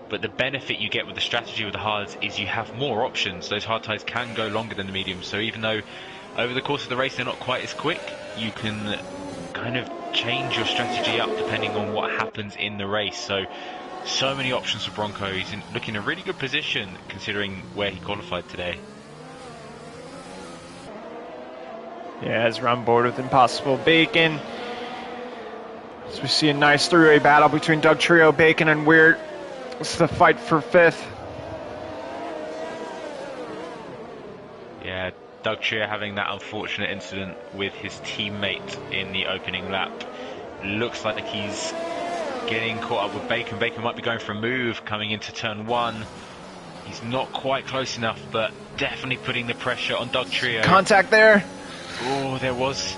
But the benefit you get with the strategy with the hards is you have more options. Those hard tyres can go longer than the mediums. So even though over the course of the race they're not quite as quick, you can kind of change your strategy up depending on what happens in the race. So many options for Bronco. He's looking in a really good position considering where he qualified today. Yeah, as we're on board with Impossible Bacon. So we see a nice three-way battle between Doug Trio, Bacon, and Weird. This is the fight for 5th. Yeah, Doug Trio having that unfortunate incident with his teammate in the opening lap. Looks like he's getting caught up with Bacon. Bacon might be going for a move coming into turn 1. He's not quite close enough, but definitely putting the pressure on Doug Trio. Contact there. Oh, there was.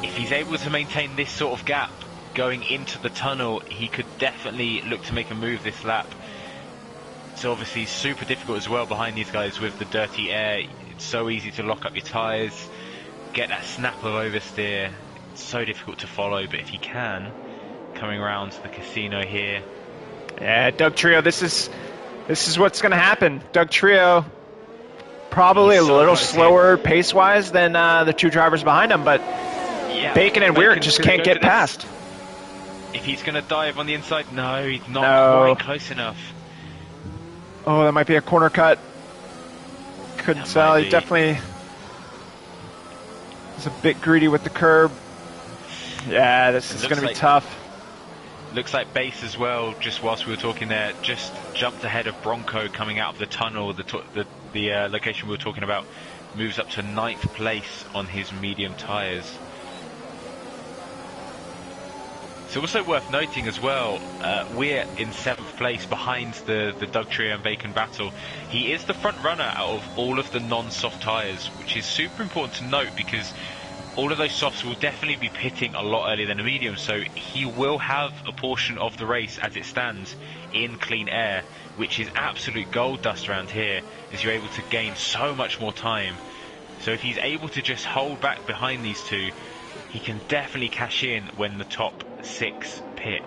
If he's able to maintain this sort of gap going into the tunnel, he could definitely look to make a move this lap. It's obviously super difficult as well behind these guys with the dirty air. It's so easy to lock up your tyres, get that snap of oversteer. It's so difficult to follow, but if he can, coming around to the casino here. Yeah, Doug Trio, this is what's going to happen. Doug Trio, probably a little slower pace-wise than the two drivers behind him, but yeah, Bacon and Weird just can't get past. If he's going to dive on the inside, no, he's not quite close enough. Oh, that might be a corner cut. Couldn't tell. He definitely is a bit greedy with the curb. Yeah, this is going to be tough. Looks like Base as well, just whilst we were talking there, just jumped ahead of Bronco coming out of the tunnel. The location we were talking about moves up to 9th place on his medium tyres. It's also worth noting as well, we're in 7th place behind the Doug Trio and Bacon battle. He is the front runner out of all of the non-soft tyres, which is super important to note because all of those softs will definitely be pitting a lot earlier than a medium, so he will have a portion of the race as it stands in clean air, which is absolute gold dust around here, as you're able to gain so much more time. So if he's able to just hold back behind these two, he can definitely cash in when the top 6 pit.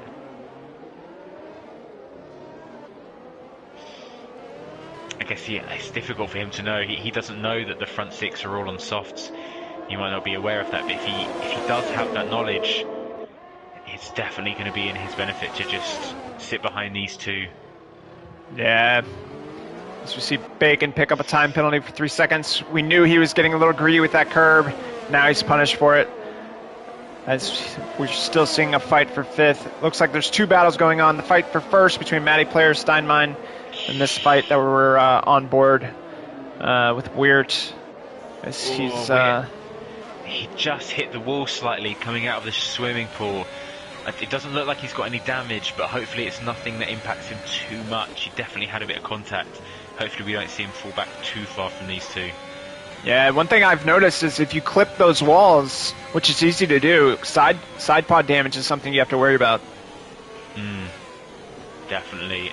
I guess it's difficult for him to know. He doesn't know that the front 6 are all on softs. He might not be aware of that, but if he does have that knowledge, it's definitely going to be in his benefit to just sit behind these two. Yeah. As we see Bacon pick up a time penalty for 3 seconds. We knew he was getting a little greedy with that curb. Now he's punished for it. As we're still seeing a fight for 5th. Looks like there's 2 battles going on. The fight for 1st between Matty Player, Steinmine, and this fight that we're on board with Weird. As he's... He just hit the wall slightly coming out of the swimming pool. It doesn't look like he's got any damage, but hopefully it's nothing that impacts him too much. He definitely had a bit of contact. Hopefully we don't see him fall back too far from these two. Yeah, one thing I've noticed is if you clip those walls, which is easy to do, side pod damage is something you have to worry about. Definitely.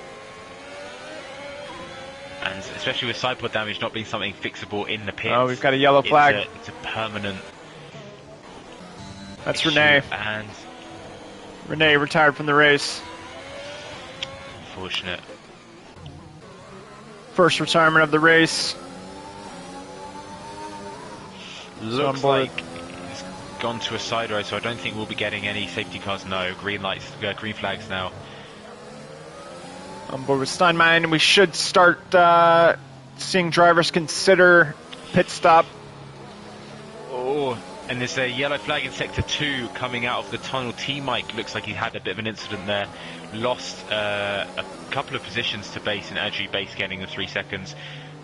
And especially with side pod damage not being something fixable in the pit. Oh, we've got a yellow flag. It's a permanent. That's Renee. And Renee retired from the race. Unfortunate. First retirement of the race. Looks like he's gone to a side road, so I don't think we'll be getting any safety cars. No, green lights, green flags now. On board with Steinmine, we should start seeing drivers consider pit stop. Oh, and there's a yellow flag in sector 2 coming out of the tunnel. T-Mike looks like he had a bit of an incident there. Lost a couple of positions to Base and Adri. Base getting the 3 seconds.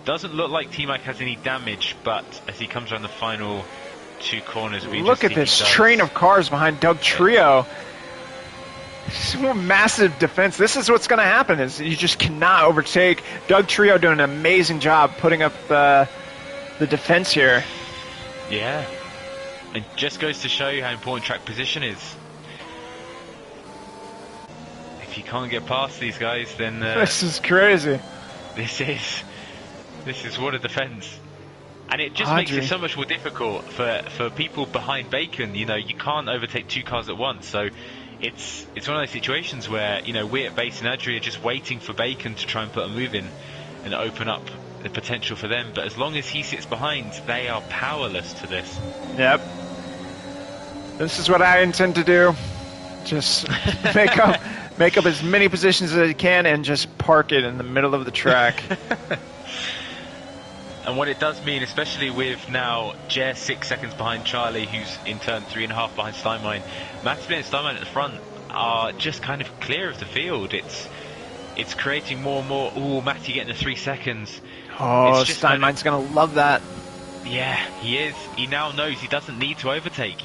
Doesn't look like T-Mike has any damage, but as he comes around the final 2 corners, we look at this train of cars behind Doug Trio. Massive defense. This is what's going to happen, is you just cannot overtake. Doug Trio doing an amazing job putting up the defense here. Yeah. It just goes to show you how important track position is. If you can't get past these guys, then... this is crazy. This is what a defense. And it just makes it so much more difficult for people behind Bacon. You know, you can't overtake 2 cars at once, so it's one of those situations where, you know, we at Base and Adri are just waiting for Bacon to try and put a move in and open up the potential for them. But as long as he sits behind, they are powerless to this. Yep. This is what I intend to do. Just make up as many positions as I can and just park it in the middle of the track. And what it does mean, especially with now Jer 6 seconds behind Charlie, who's in turn 3.5 behind Steinmine, Matty and Steinmine at the front are just kind of clear of the field. It's creating more and more. Ooh, Matty getting the 3 seconds. Oh, Steinmine's going to love that. Yeah, he is. He now knows he doesn't need to overtake.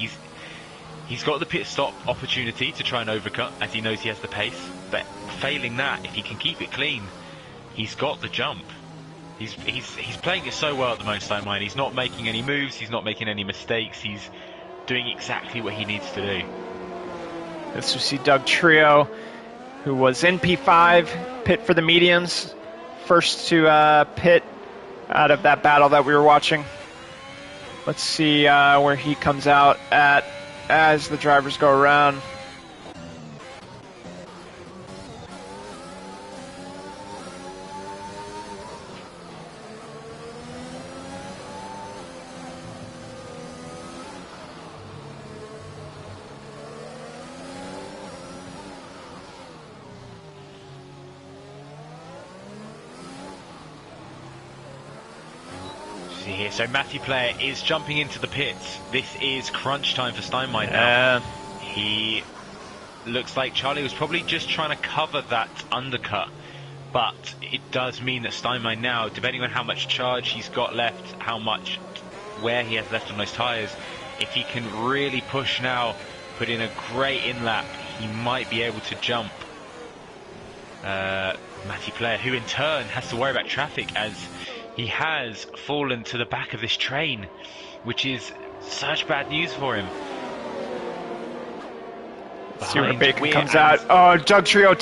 He's got the pit stop opportunity to try and overcut, as he knows he has the pace. But failing that, if he can keep it clean, he's got the jump. He's playing it so well at the moment, Steinmine. He's not making any moves. He's not making any mistakes. He's doing exactly what he needs to do. This we see Doug Trio, who was in P5, pit for the mediums. First to pit out of that battle that we were watching. Let's see where he comes out at as the drivers go around. Here, so Matty Player is jumping into the pits. This is crunch time for Steinmeier now. He looks like Charlie was probably just trying to cover that undercut, but it does mean that Steinmeier now, depending on how much charge he's got left, how much wear he has left on those tyres, if he can really push now, put in a great in-lap, he might be able to jump Matty Player, who in turn has to worry about traffic as he has fallen to the back of this train, which is such bad news for him. Let's see where Bacon comes out. Oh, Doug Trio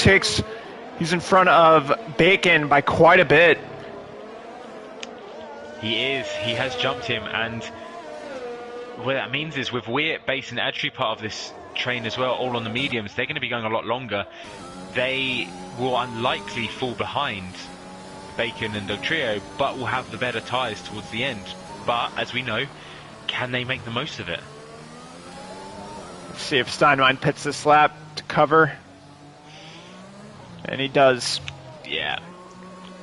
he's in front of Bacon by quite a bit. He has jumped him, and what that means is with Weir, Base and Adri part of this train as well, all on the mediums, they're going to be going a lot longer. They will unlikely fall behind Bacon and Doug Trio, but will have the better tyres towards the end. But as we know, can they make the most of it? Let's see if Steinmeier pits this lap to cover, and he does. Yeah.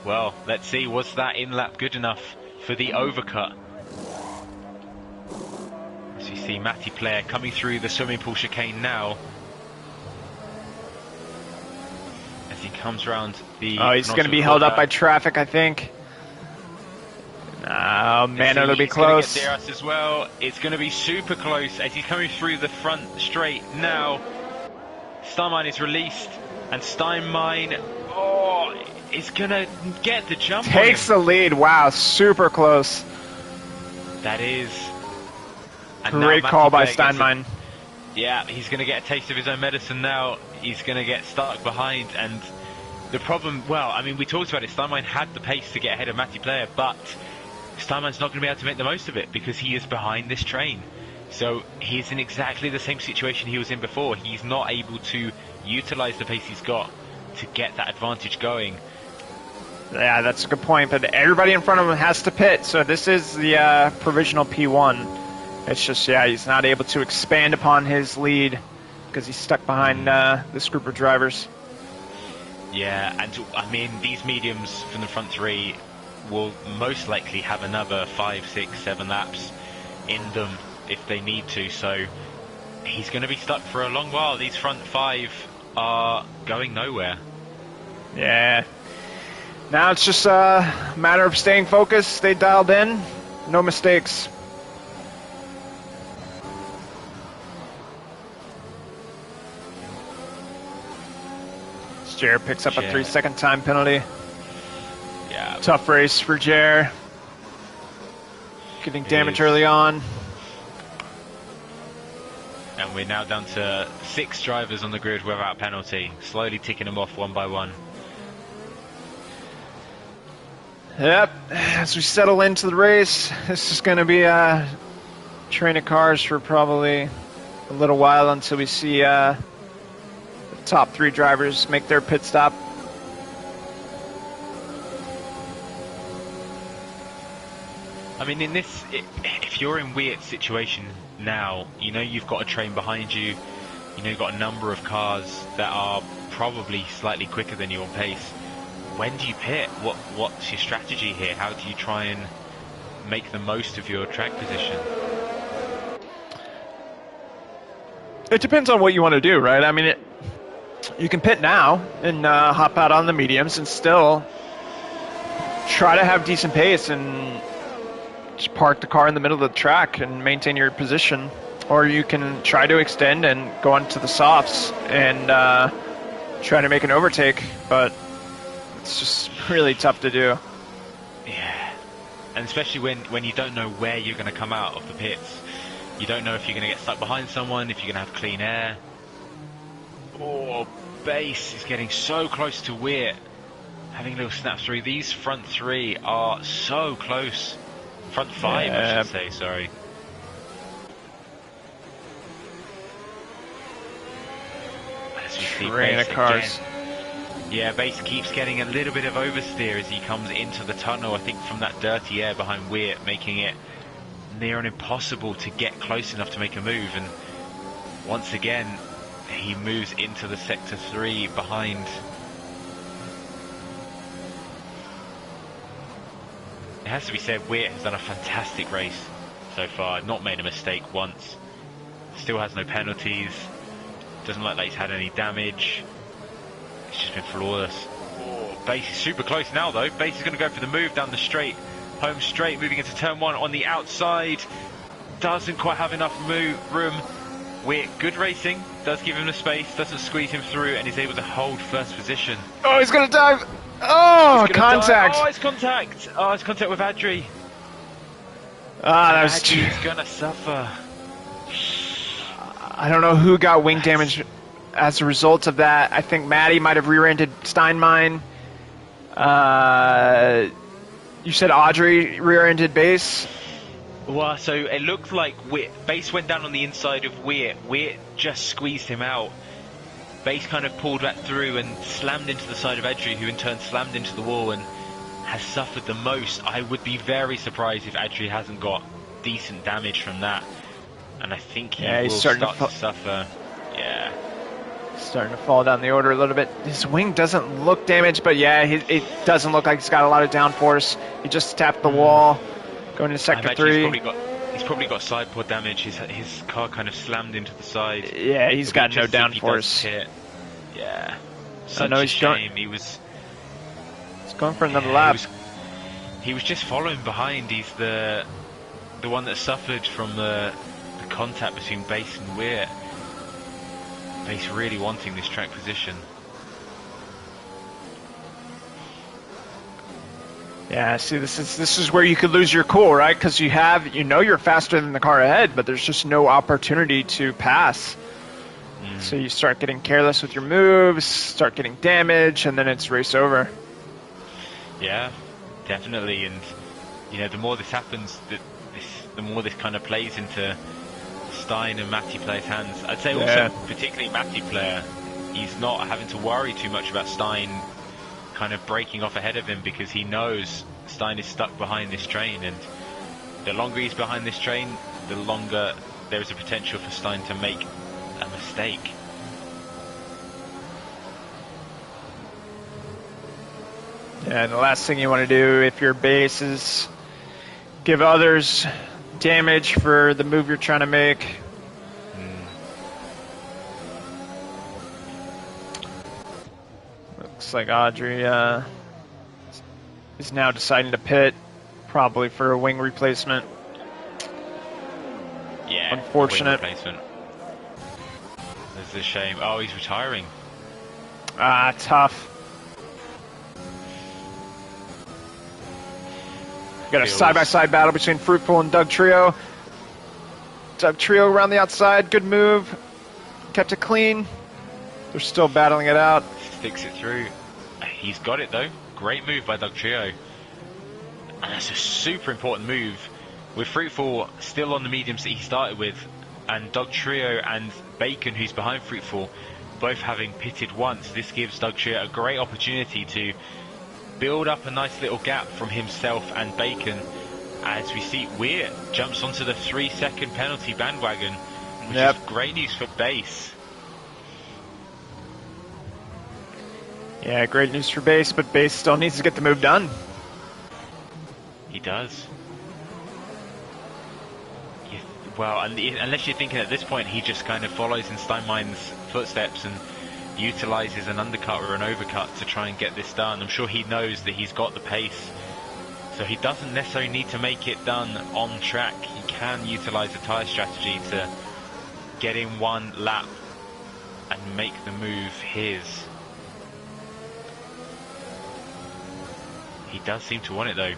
Well, let's see. Was that in lap good enough for the overcut? As you see, Matty Player coming through the swimming pool chicane now. He comes around the... Oh, he's going to be held up by traffic, I think. Oh, man, it'll be close. Get DRS as well. It's going to be super close as he's coming through the front straight now. Steinmeier is released, and Steinmeier, is going to get the jump. Takes the lead. Wow, super close. That is. Great call by Steinmeier. Yeah, he's going to get a taste of his own medicine now. He's going to get stuck behind, and the problem, well, I mean, we talked about it. Steinmeier had the pace to get ahead of Matty Player, but Steinmeier's not going to be able to make the most of it because he is behind this train. So he's in exactly the same situation he was in before. He's not able to utilise the pace he's got to get that advantage going. Yeah, that's a good point, but everybody in front of him has to pit, so this is the provisional P1. It's just, yeah, he's not able to expand upon his lead because he's stuck behind this group of drivers. Yeah, and I mean, these mediums from the front three will most likely have another 5, 6, 7 laps in them if they need to, so he's going to be stuck for a long while. These front five are going nowhere. Yeah. Now it's just a matter of staying focused, stay dialed in, no mistakes. Jer picks up a 3-second time penalty. Yeah. Tough race for Jer. Getting damage early on. And we're now down to 6 drivers on the grid without penalty. Slowly ticking them off one by one. Yep. As we settle into the race, this is going to be a train of cars for probably a little while until we see the top 3 drivers make their pit stop. I mean, in this, if you're in Wiert's situation now, you know you've got a train behind you, you know you've got a number of cars that are probably slightly quicker than your pace. When do you pit? What's your strategy here? How do you try and make the most of your track position? It depends on what you want to do, right? I mean, you can pit now and hop out on the mediums and still try to have decent pace and just park the car in the middle of the track and maintain your position. Or you can try to extend and go onto the softs and try to make an overtake, but it's just really tough to do. Yeah, and especially when you don't know where you're going to come out of the pits. You don't know if you're going to get stuck behind someone, if you're going to have clean air. Oh, Base is getting so close to Wirt, having a little snap through. These front 3 are so close. Front 5, I should say, sorry. As we see Train Base of cars. again. Yeah, Base keeps getting a little bit of oversteer as he comes into the tunnel, I think from that dirty air behind Weir, making it near and impossible to get close enough to make a move. And once again, he moves into the Sector 3 behind. It has to be said, Weir has done a fantastic race so far, not made a mistake once, still has no penalties, doesn't look like he's had any damage. It's just been flawless. Oh, Base is super close now though. Base is going to go for the move down the straight, home straight, moving into turn 1 on the outside. Doesn't quite have enough room. Weir, good racing, does give him the space, doesn't squeeze him through, and is able to hold first position. Oh, he's going to dive. Oh, contact. Oh, it's contact. Oh, it's contact with Adri. Ah, that was Adri's going to suffer. I don't know who got wing damage as a result of that. I think Maddie might have rear-ended Steinmine. You said Audrey rear-ended Base. Well, so it looked like Base went down on the inside of Weir. Weir just squeezed him out. Base kind of pulled that through and slammed into the side of Adri, who in turn slammed into the wall and has suffered the most. I would be very surprised if Adri hasn't got decent damage from that. And I think he will start to suffer. Yeah. Starting to fall down the order a little bit. His wing doesn't look damaged, but yeah, it doesn't look like he's got a lot of downforce. He just tapped the wall, going into Sector 3. He's probably got side pod damage. His car kind of slammed into the side. Yeah, he's got no downforce. Yeah. Such a shame. He's going for another lap. He was just following behind. He's the one that suffered from the contact between Base and Weir. Base really wanting this track position. Yeah, see, this is where you could lose your cool, right? Because you're faster than the car ahead, but there's just no opportunity to pass. So you start getting careless with your moves, start getting damage, and then it's race over. Yeah, definitely. And the more this happens, the more this kind of plays into Stein and Matty players' hands. I'd say also, particularly Matty player, he's not having to worry too much about Stein kind of breaking off ahead of him, because he knows Stein is stuck behind this train, and the longer he's behind this train, the longer there is a potential for Stein to make a mistake. Yeah, and the last thing you want to do if your Base is give others damage for the move you're trying to make. Looks like Audrey is now deciding to pit, probably for a wing replacement. Yeah, unfortunate. Wing replacement. This is a shame. Oh, he's retiring. Ah, tough. Got a side-by-side battle between Fruitful and Doug Trio. Doug Trio around the outside, good move. Kept it clean. They're still battling it out. Sticks it through. He's got it though. Great move by Doug Trio. And that's a super important move. With Fruitful still on the mediums that he started with, and Doug Trio and Bacon, who's behind Fruitful, both having pitted once, this gives Doug Trio a great opportunity to build up a nice little gap from himself and Bacon. As we see, Weir jumps onto the 3-second penalty bandwagon, which is great news for Base. Yeah, great news for Base, but Base still needs to get the move done. He does. Well, unless you're thinking at this point he just kind of follows in Steinmine's footsteps and utilises an undercut or an overcut to try and get this done. I'm sure he knows that he's got the pace, so he doesn't necessarily need to make it done on track. He can utilise the tyre strategy to get in one lap and make the move his. He does seem to want it though.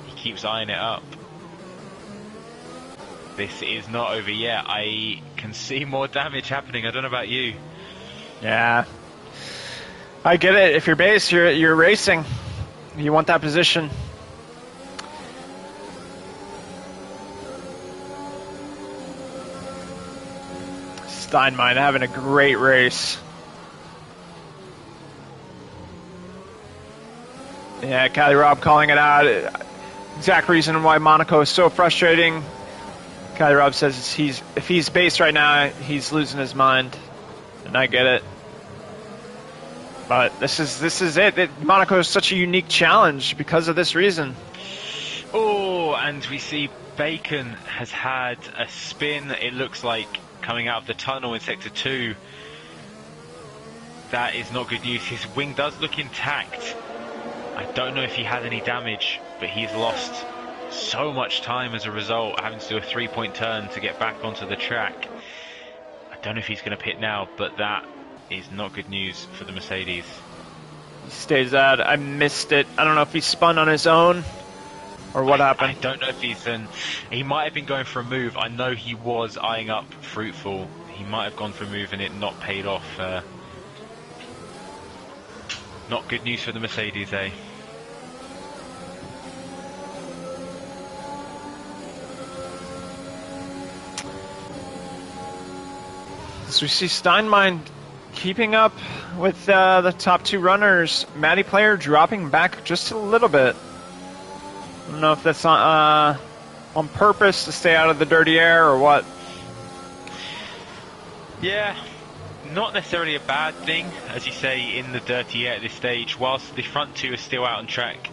He keeps eyeing it up. This is not over yet. I can see more damage happening. I don't know about you. Yeah, I get it. If you're Base, you're racing. You want that position. Steinmine having a great race. Yeah, Cali Rob calling it out. Exact reason why Monaco is so frustrating. Cali Rob says if he's based right now, he's losing his mind, and I get it. But this is it. Monaco is such a unique challenge because of this reason. Oh, and we see Bacon has had a spin. It looks like coming out of the tunnel in sector 2. That is not good news. His wing does look intact. I don't know if he had any damage, but he's lost so much time as a result, having to do a 3-point turn to get back onto the track. I don't know if he's going to pit now, but that is not good news for the Mercedes. He stays out. I missed it. I don't know if he spun on his own or what happened. I don't know if he might have been going for a move. I know he was eyeing up Fruitful. He might have gone for a move and it not paid off. Not good news for the Mercedes, eh? So we see Steinmein keeping up with the top 2 runners. Matty Player dropping back just a little bit. I don't know if that's on purpose to stay out of the dirty air or what. Yeah, not necessarily a bad thing, as you say, in the dirty air at this stage. Whilst the front 2 are still out on track,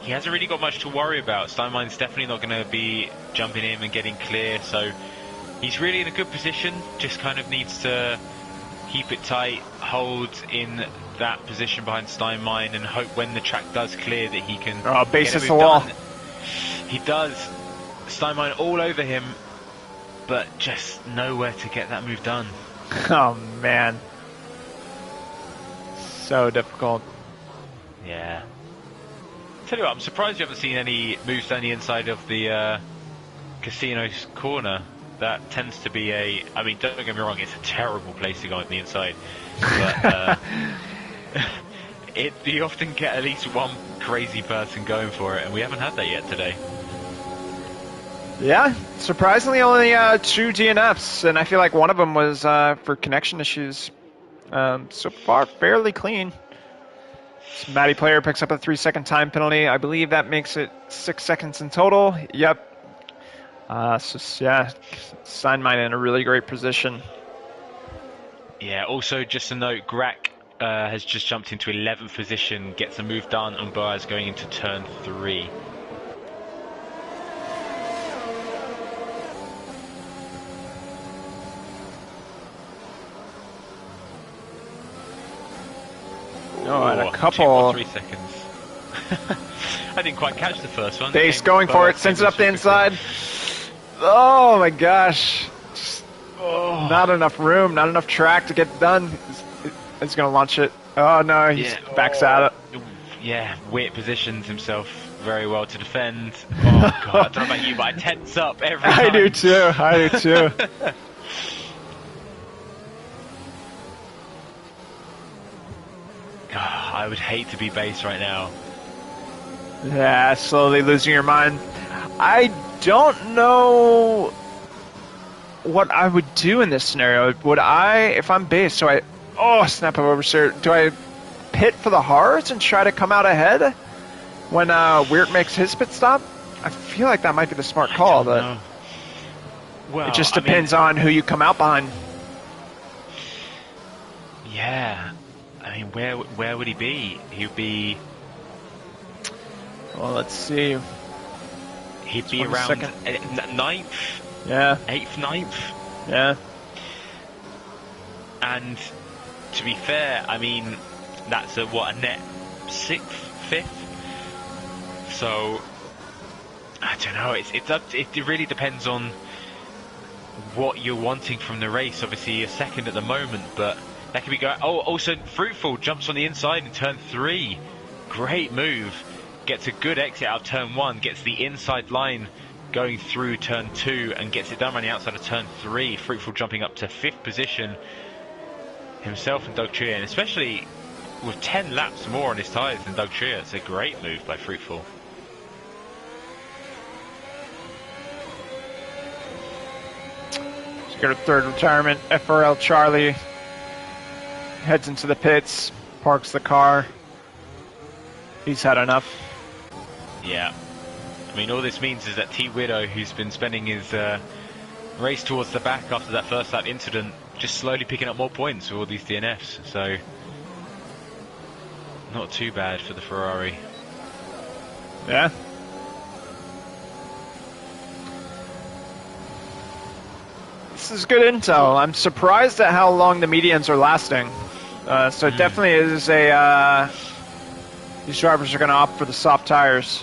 he hasn't really got much to worry about. Steinmein's definitely not going to be jumping in and getting clear, so he's really in a good position. Just kind of needs to keep it tight, hold in that position behind Steinmein, and hope when the track does clear that he can bases the wall. Done. He does. Steinmein all over him, but just nowhere to get that move done. Oh man, so difficult. Yeah. Tell you what, I'm surprised you haven't seen any moves down the inside of the casino's corner. That tends to be I mean, don't get me wrong, it's a terrible place to go on the inside. But you often get at least one crazy person going for it, and we haven't had that yet today. Yeah, surprisingly only 2 DNFs, and I feel like one of them was for connection issues. So far, fairly clean. So Matty Player picks up a 3-second time penalty. I believe that makes it 6 seconds in total. Yep. So yeah, Steinmein in a really great position. Yeah, also just a note, Grack has just jumped into 11th position, gets a move done, and Boaz going into turn 3. Oh, and a couple. 3 seconds. I didn't quite catch the first one. Base going for it, sends it up the inside. Oh my gosh. Just, not enough room, not enough track to get done. He's going to launch it. Oh no, he backs out. Yeah, Witt positions himself very well to defend. Oh god, I don't know about you, but I tense up every time. I do too. I would hate to be base right now. Yeah, slowly losing your mind. I don't know what I would do in this scenario. Would I, if I'm base, snap up oversteer. Do I pit for the hards and try to come out ahead when Weird makes his pit stop? I feel like that might be the smart call, but well, it just depends on who you come out behind. Yeah. I mean, where would he be? He would be... Well, let's see. He'd be around 9th? Yeah. 8th, 9th? Yeah. And to be fair, I mean, that's a net 6th, 5th? So, I don't know. It really depends on what you're wanting from the race. Obviously, you're second at the moment, but that could be going. Oh, also, Fruitful jumps on the inside in turn 3. Great move. Gets a good exit out of turn 1. Gets the inside line going through turn 2 and gets it done running outside of turn 3. Fruitful jumping up to 5th position himself and Doug Trier, and especially with 10 laps more on his tyres than Doug Trier. It's a great move by Fruitful. He's got a third retirement. FRL Charlie heads into the pits, parks the car. He's had enough. Yeah. I mean, all this means is that T Widow, who's been spending his race towards the back after that first lap incident, just slowly picking up more points with all these DNFs. So, not too bad for the Ferrari. Yeah. This is good intel. I'm surprised at how long the medians are lasting. So it definitely is a... these drivers are going to opt for the soft tires.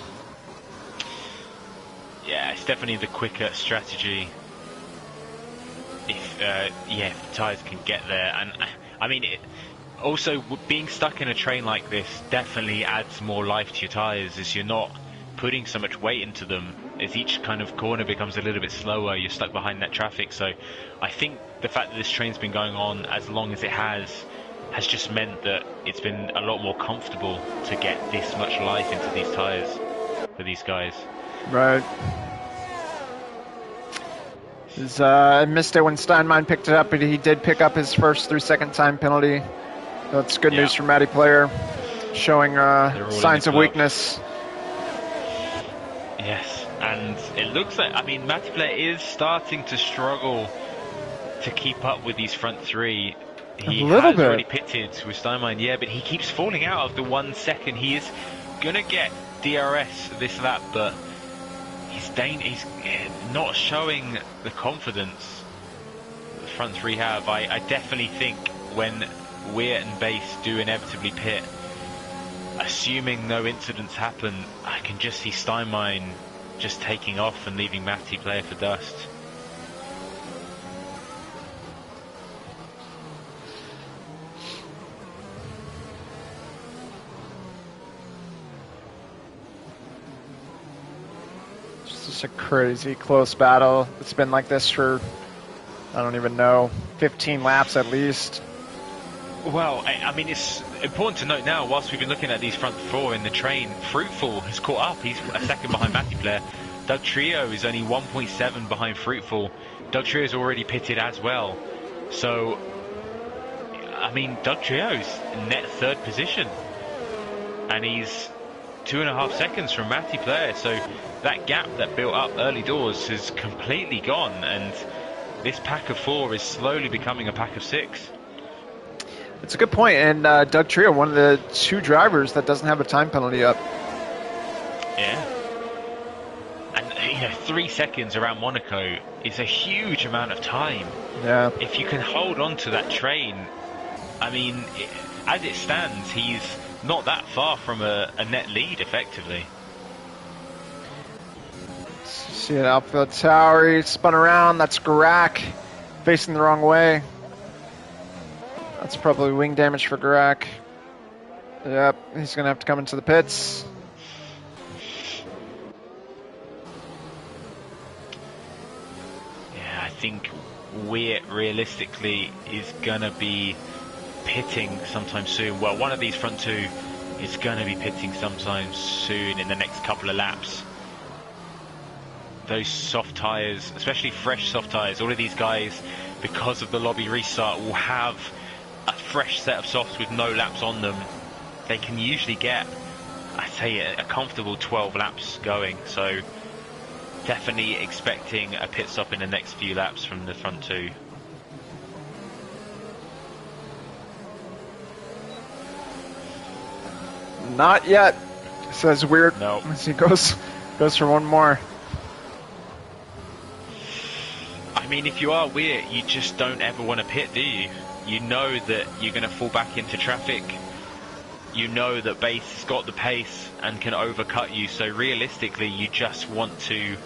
Yeah, it's definitely the quicker strategy. If the tyres can get there. And I mean, also being stuck in a train like this definitely adds more life to your tyres, as you're not putting so much weight into them. As each kind of corner becomes a little bit slower, you're stuck behind that traffic. So I think the fact that this train's been going on as long as it has just meant that it's been a lot more comfortable to get this much life into these tyres for these guys. Right. I missed it when Steinmein picked it up, but he did pick up his first 3-second time penalty. That's good news for Matty Player, showing signs of weakness. Yes, and it looks like, I mean, Matty Player is starting to struggle to keep up with these front three. He has already pitted with Steinmein, yeah, but he keeps falling out of the 1 second. He is going to get DRS this lap, but he's not showing the confidence the front three have. I definitely think when Weir and Base do inevitably pit, assuming no incidents happen, I can just see Steinmein just taking off and leaving Matty Player for dust. It's a crazy close battle. It's been like this for, I don't even know, 15 laps at least. Well, I mean, it's important to note now, whilst we've been looking at these front four in the train, Fruitful has caught up. He's a second behind Matty Player. Doug Trio is only 1.7 behind Fruitful. Doug Trio's already pitted as well. So, I mean, Doug Trio's net third position. And he's 2.5 seconds from Matty Player. So that gap that built up early doors has completely gone. And this pack of four is slowly becoming a pack of six. It's a good point, and Doug Trio, one of the two drivers that doesn't have a time penalty up. Yeah. And, 3 seconds around Monaco is a huge amount of time. Yeah. If you can hold on to that train, I mean, as it stands, he's not that far from a net lead, effectively. See it, outfield tower, he spun around, that's Garak, facing the wrong way. That's probably wing damage for Garak. Yep, he's going to have to come into the pits. Yeah, I think Weir realistically is going to be pitting sometime soon. Well, one of these front two is going to be pitting sometime soon in the next couple of laps. Those soft tyres, especially fresh soft tyres, all of these guys, because of the lobby restart, will have a fresh set of softs with no laps on them. They can usually get, I'd say, a comfortable 12 laps going. So definitely expecting a pit stop in the next few laps from the front two. Not yet, says Weird. No. As he goes for one more. I mean, if you are Weir, you just don't ever want to pit, do you? You know that you're going to fall back into traffic. You know that Base has got the pace and can overcut you. So realistically, you just want to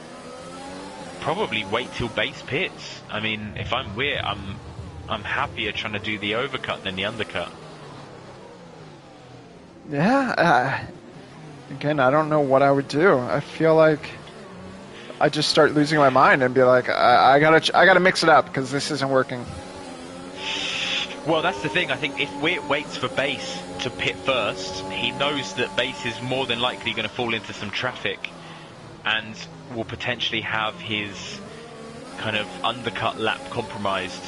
probably wait till Base pits. I mean, if I'm Weir, I'm happier trying to do the overcut than the undercut. Yeah. Again, I don't know what I would do. I feel like I just start losing my mind and be like, I gotta mix it up because this isn't working. Well, that's the thing. I think if Weir waits for Base to pit first, he knows that Base is more than likely going to fall into some traffic and will potentially have his kind of undercut lap compromised.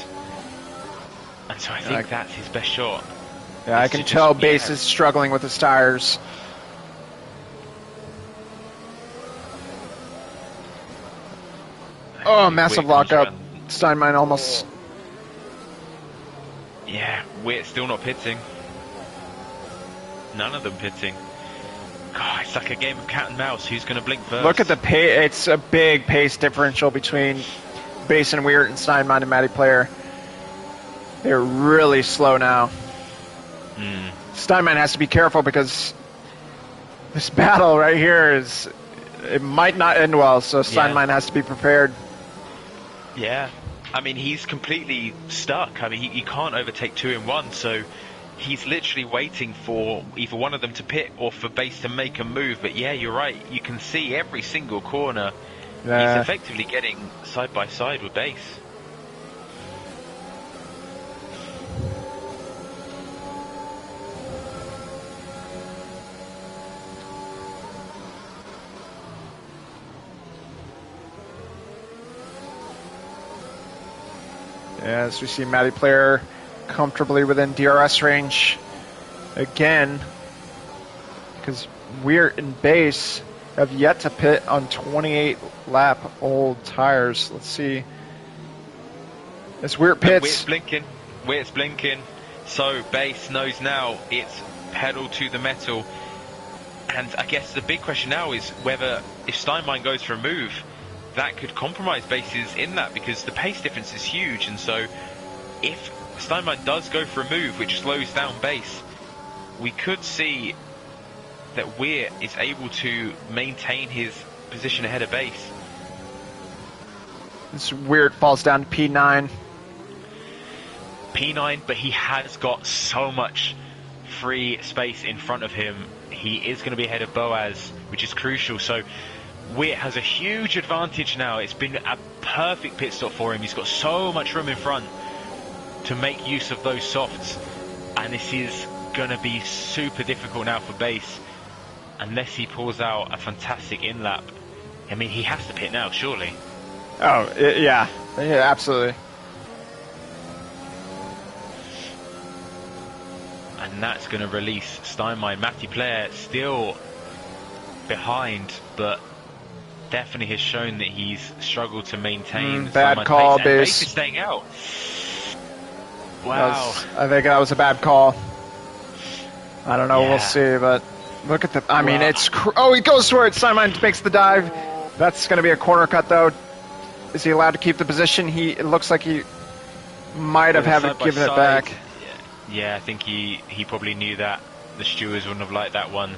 And so I think that's his best shot. Yeah, I can tell Base is struggling with his tires. Oh, If massive Witt comes lockup. around, Steinmeier almost. yeah, Witt still not pitting. None of them pitting. God, it's like a game of cat and mouse. Who's going to blink first? Look at the pace. It's a big pace differential between Bass and Weird and Steinmeier and Matty Player. They're really slow now. Steinmeier has to be careful because this battle right here it might not end well, so Steinmeier has to be prepared. Yeah. I mean, he's completely stuck. I mean, he can't overtake 2 in 1, so he's literally waiting for either one of them to pit or for Bass to make a move. But yeah, you're right. You can see every single corner. Yeah. He's effectively getting side by side with Bass. As we see Matty Player comfortably within DRS range again, because Weir and Bass have yet to pit on 28 lap old tires. Let's see. As Weir pits. Weir's blinking. So Bass knows now it's pedal to the metal. And I guess the big question now is whether if Steinmeier goes for a move, that could compromise Bass's in that, because the pace difference is huge. And so if Steinmeier does go for a move which slows down Bass, we could see that Weir is able to maintain his position ahead of Bass. This Weird falls down to P9. P9, but he has got so much free space in front of him. He is going to be ahead of Boaz, which is crucial. So Weir has a huge advantage now. It's been a perfect pit stop for him. He's got so much room in front to make use of those softs, and this is going to be super difficult now for Bass unless he pulls out a fantastic in-lap. I mean, he has to pit now, surely. Oh, yeah, absolutely. And that's going to release Steinmeier. Matty Player still behind, but definitely has shown that he's struggled to maintain bad call, pace. Bass is staying out. Wow. I think that was a bad call. I don't know, we'll see, but look at the... I mean, it's... Oh, he goes for it. Steinmeier makes the dive. That's going to be a corner cut, though. Is he allowed to keep the position? It looks like he might have given it back. Yeah, I think he probably knew that. The stewards wouldn't have liked that one.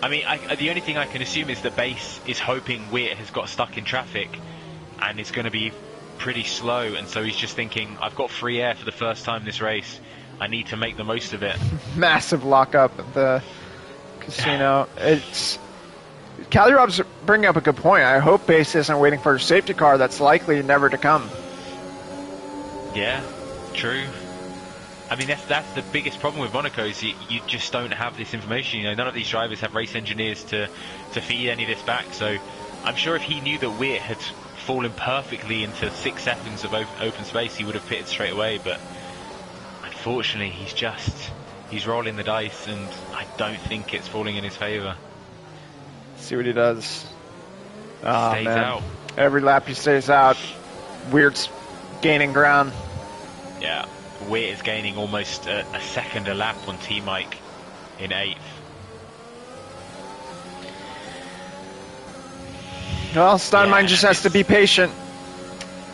I mean, the only thing I can assume is that Bass is hoping Weir has got stuck in traffic and it's going to be pretty slow, and so he's just thinking, I've got free air for the first time this race. I need to make the most of it. Massive lockup at the casino. It's... Cali Rob's bringing up a good point. I hope Bass isn't waiting for a safety car. That's likely never to come. Yeah, true. I mean, that's the biggest problem with Monaco is you just don't have this information. You know, none of these drivers have race engineers to feed any of this back. So I'm sure if he knew that Weir had fallen perfectly into 6 seconds of open space, he would have pitted straight away. But unfortunately, he's rolling the dice, and I don't think it's falling in his favour. See what he does. Oh, Stays man. out. Every lap he stays out. Weird's gaining ground. Yeah. Weir is gaining almost a second a lap on T-Mike in 8th. Well, Steinmeier just has to be patient.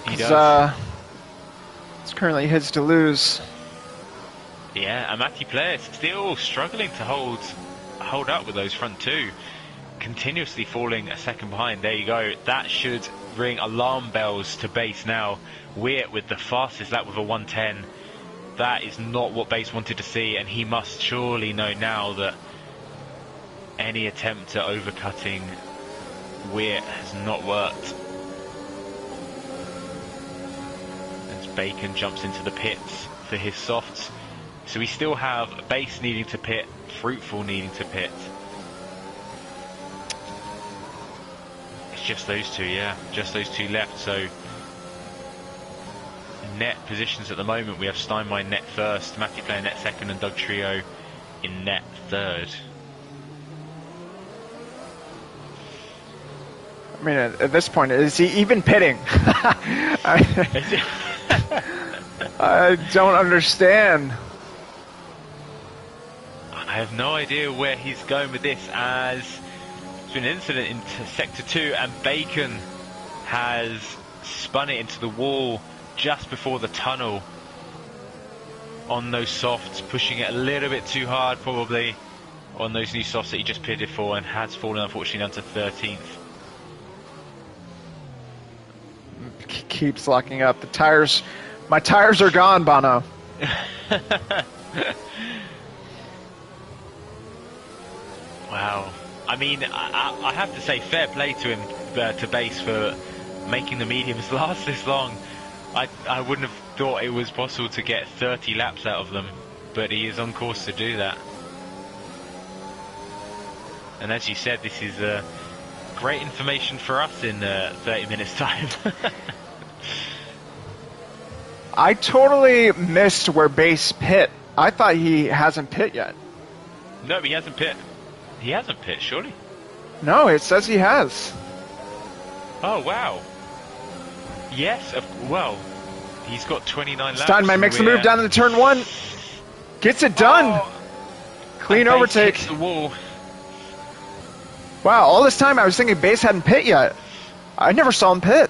He does. It's currently his to lose. Yeah, and Matty Player still struggling to hold up with those front two. Continuously falling a second behind. There you go. That should ring alarm bells to Bass now. Weir with the fastest lap with a 110. That is not what Bass wanted to see, and he must surely know now that any attempt at overcutting Weir has not worked. As Bacon jumps into the pits for his softs. So we still have Bass needing to pit, Fruitful needing to pit. It's just those two, yeah. Just those two left, so... Net positions at the moment, we have Steinmeier net first, Matty Player net second, and Doug Trio in net third. I mean, at this point, is he even pitting? I don't understand. I have no idea where he's going with this, as there's been an incident into Sector 2 and Bacon has spun it into the wall just before the tunnel on those softs, pushing it a little bit too hard probably on those new softs that he just pitted for, and has fallen unfortunately down to 13th. Keeps locking up. The tires, my tires are gone, Bono. Wow. I mean, I have to say fair play to him, to Base, for making the mediums last this long. I wouldn't have thought it was possible to get 30 laps out of them, but he is on course to do that. And as you said, this is great information for us in 30 minutes time. I totally missed where Base pit. I thought he hasn't pit yet. No, he hasn't pit. He hasn't pit, surely? No, it says he has. Oh, wow. Yes, well, he's got 29 laps. Steinmeier makes the move down to turn 1. Gets it done. Oh, Clean overtake. Hits the wall. Wow, all this time I was thinking Base hadn't pit yet. I never saw him pit.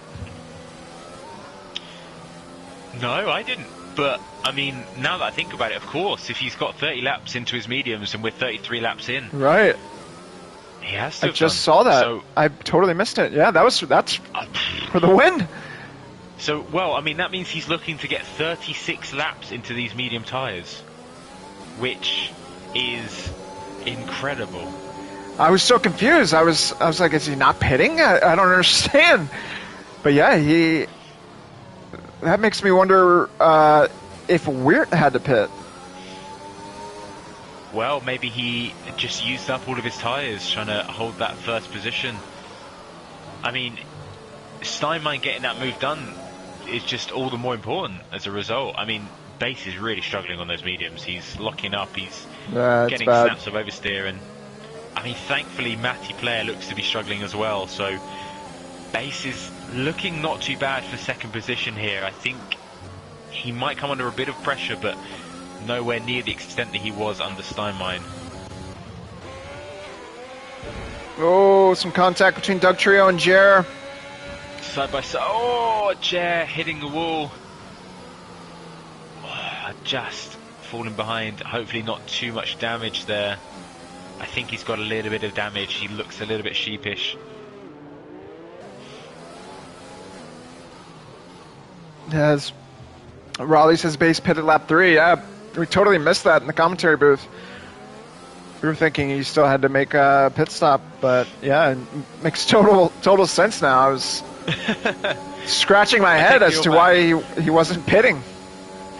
No, I didn't. But, I mean, now that I think about it, of course, if he's got 30 laps into his mediums and we're 33 laps in. Right. He has to. I just saw that. So, I totally missed it. Yeah, that's for the win. So, well, I mean, that means he's looking to get 36 laps into these medium tyres, which is incredible. I was so confused. I was like, is he not pitting? I don't understand. But yeah, that makes me wonder if Weir had to pit. Well, maybe he just used up all of his tyres trying to hold that first position. I mean, Steinmeier getting that move done is just all the more important as a result. I mean, Base is really struggling on those mediums. He's locking up, he's getting snaps of oversteer, and I mean, thankfully, Matty Player looks to be struggling as well, so Base is looking not too bad for second position here. I think he might come under a bit of pressure, but nowhere near the extent that he was under Steinmeier. Oh, some contact between Doug Trio and Jer. Side by side. Oh, Jer hitting the wall. Oh, just falling behind. Hopefully not too much damage there. I think he's got a little bit of damage. He looks a little bit sheepish. As Raleigh says, Base pitted lap 3. Yeah, we totally missed that in the commentary booth. We were thinking he still had to make a pit stop, but yeah, it makes total sense now. I was scratching my head as to why he wasn't pitting.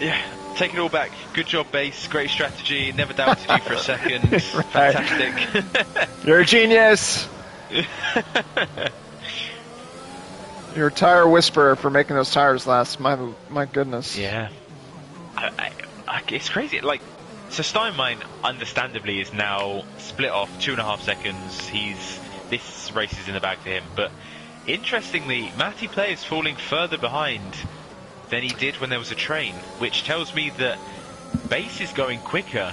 Yeah, take it all back. Good job, Base. Great strategy. Never doubted you for a second. Fantastic. You're a genius. You're a tire whisperer for making those tires last. My goodness. Yeah. It's crazy. Like, so Steinmeier, understandably, is now split off 2.5 seconds. This race is in the bag for him. But interestingly, Matty Play is falling further behind than he did when there was a train, which tells me that Base is going quicker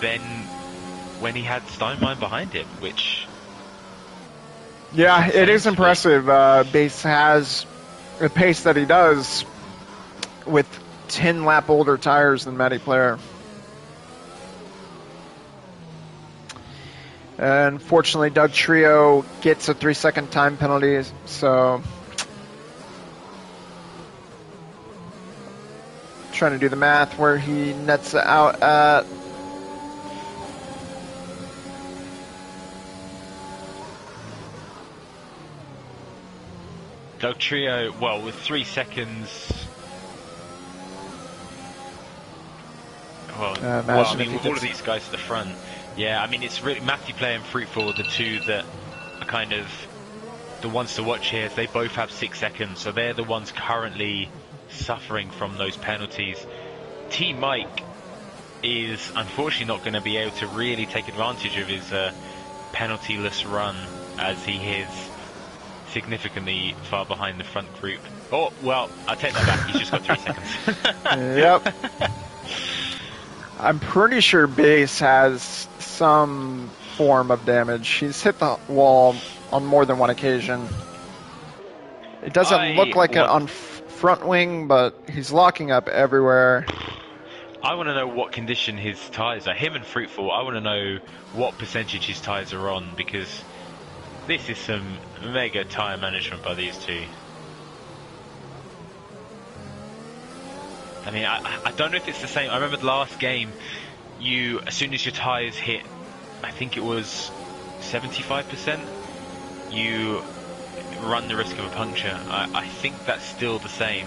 than when he had Steinmeier behind him, which... Yeah, it is impressive. Base has the pace that he does with 10 lap older tires than Matty Player. And fortunately, Doug Trio gets a 3-second time penalty, so trying to do the math where he nets out at Doug Trio, well, with 3 seconds. Well, I mean, with all of these guys at the front, yeah, I mean, it's really Matthew Play and Fruitful, the two that are kind of the ones to watch here. They both have 6 seconds, so they're the ones currently suffering from those penalties. Team Mike is unfortunately not going to be able to really take advantage of his penaltyless run, as he is significantly far behind the front group. Oh, well, I take that back. He's just got 3 seconds. Yep. I'm pretty sure Base has some form of damage. He's hit the wall on more than one occasion. It doesn't look like it on front wing, but he's locking up everywhere. I want to know what condition his tyres are. Him and Fruitful, I want to know what percentage his tyres are on, because this is some mega tyre management by these two. I mean, I don't know if it's the same. I remember the last game, as soon as your tyres hit, I think it was 75%, you run the risk of a puncture. I think that's still the same.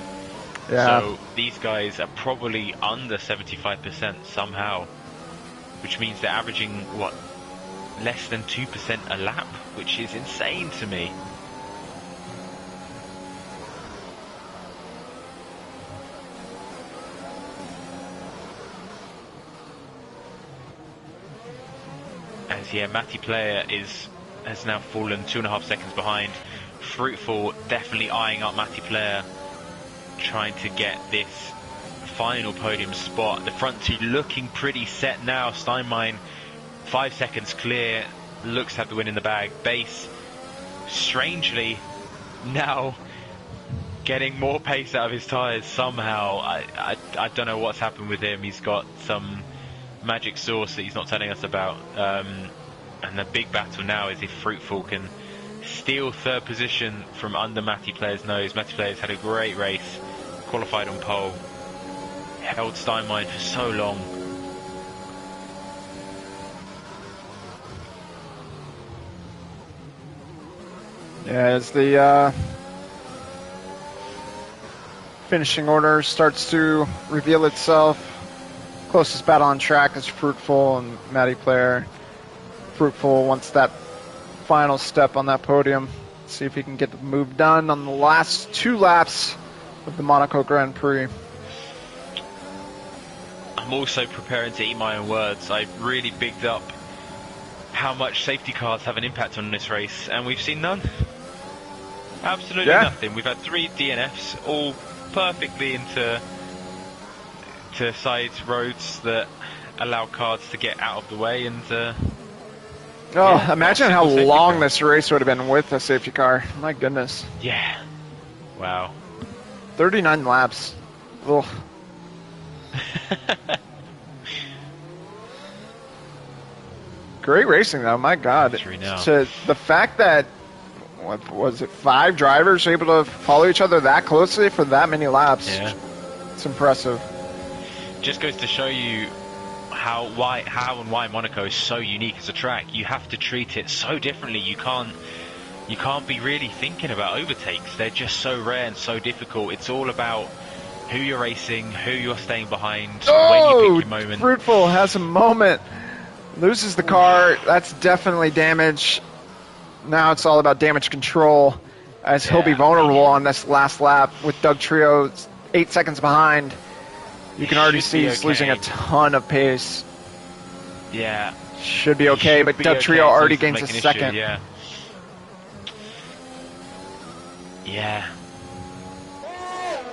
Yeah. So these guys are probably under 75% somehow, which means they're averaging, what, less than 2% a lap, which is insane to me. As Matty Player has now fallen 2.5 seconds behind. Fruitful definitely eyeing up Matty Player, trying to get this final podium spot. The front two looking pretty set now. Steinmine 5 seconds clear, looks to have the win in the bag. Base strangely now getting more pace out of his tyres somehow. I don't know what's happened with him. He's got some magic sauce that he's not telling us about, and the big battle now is if Fruitful can steal third position from under Matty Player's nose. Matty Player's had a great race, qualified on pole, held Steinmine for so long. Yeah, as the finishing order starts to reveal itself, closest battle on track is Fruitful and Matty Player. Fruitful wants that final step on that podium. See if he can get the move done on the last 2 laps of the Monaco Grand Prix. I'm also preparing to eat my own words. I really bigged up how much safety cars have an impact on this race, and we've seen none. Absolutely nothing. We've had 3 DNFs, all perfectly into side roads that allow cars to get out of the way, and imagine how long this race would have been with a safety car. My goodness. Yeah. Wow. 39 laps. Ugh. Great racing, though. My God. To the fact that, what was it, 5 drivers were able to follow each other that closely for that many laps. Yeah. It's impressive. Just goes to show you how and why Monaco is so unique as a track. You have to treat it so differently. You can't be really thinking about overtakes. They're just so rare and so difficult. It's all about who you're racing, who you're staying behind, when you pick your moment. Fruitful has a moment. Loses the car. That's definitely damage. Now it's all about damage control, as he'll be vulnerable on this last lap with Doug Trio 8 seconds behind. You can already see he's losing a ton of pace. Yeah. Should be okay, but Doug Trio already gains a second. Yeah. Yeah.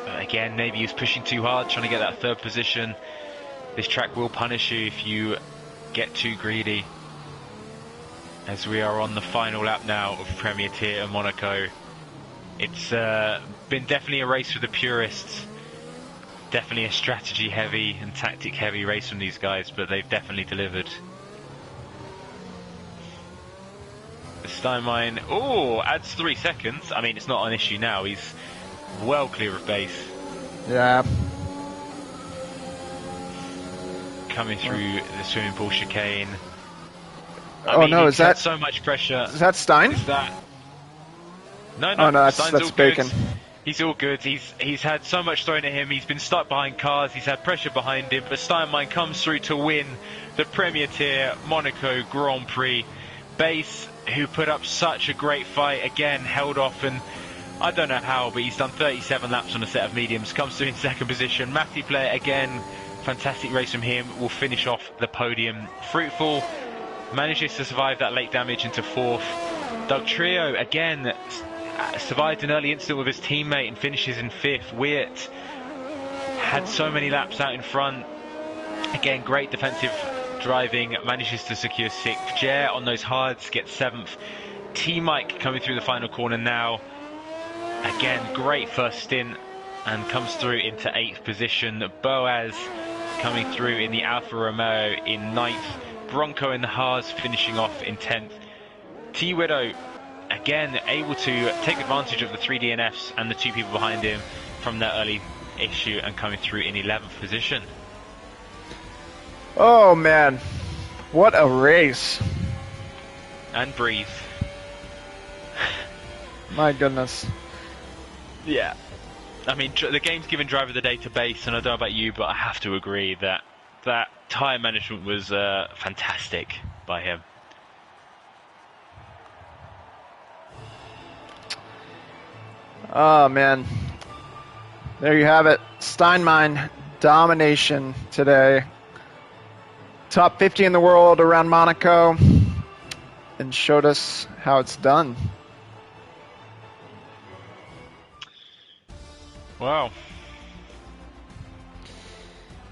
But again, maybe he was pushing too hard, trying to get that third position. This track will punish you if you get too greedy. As we are on the final lap now of Premier Tier in Monaco. It's been definitely a race for the purists. Definitely a strategy heavy and tactic heavy race from these guys, but they've definitely delivered. Steinmine, adds 3 seconds. I mean, it's not an issue now. He's well clear of base. Yeah. Coming through the swimming pool chicane. Is that so much pressure? Is that Stein? Is that? No, that's Bacon. He's all good. He's had so much thrown at him. He's been stuck behind cars. He's had pressure behind him. But Steinmine comes through to win the Premier Tier Monaco Grand Prix. Base, who put up such a great fight, again held off, and I don't know how, but he's done 37 laps on a set of mediums. Comes through in second position. Matty Player again, fantastic race from him. Will finish off the podium. Fruitful manages to survive that late damage into 4th. Doug Trio again survived an early incident with his teammate and finishes in 5th. Wirt had so many laps out in front. Again, great defensive driving, manages to secure 6th. Jer on those hards gets 7th. T-Mike coming through the final corner now. Again, great first stint and comes through into 8th position. Boaz coming through in the Alfa Romeo in 9th. Bronco in the Haas finishing off in 10th. T-Widow again able to take advantage of the 3 DNFs and the 2 people behind him from that early issue and coming through in 11th position. Oh man, what a race. And breathe. My goodness. Yeah. I mean, the game's given driver of the day to Base, and I don't know about you, but I have to agree that that tyre management was fantastic by him. Oh man. There you have it. Steinmine domination today. Top 50 in the world around Monaco, and showed us how it's done. Wow.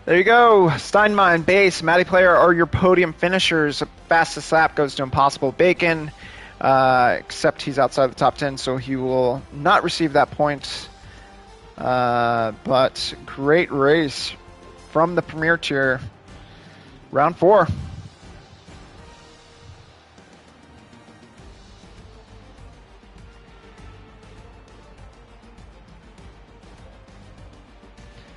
There you go. Steinmine, Base, Matty Player are your podium finishers. Fastest lap goes to Impossible Bacon, except he's outside the top 10, so he will not receive that point. But great race from the Premier Tier. Round 4.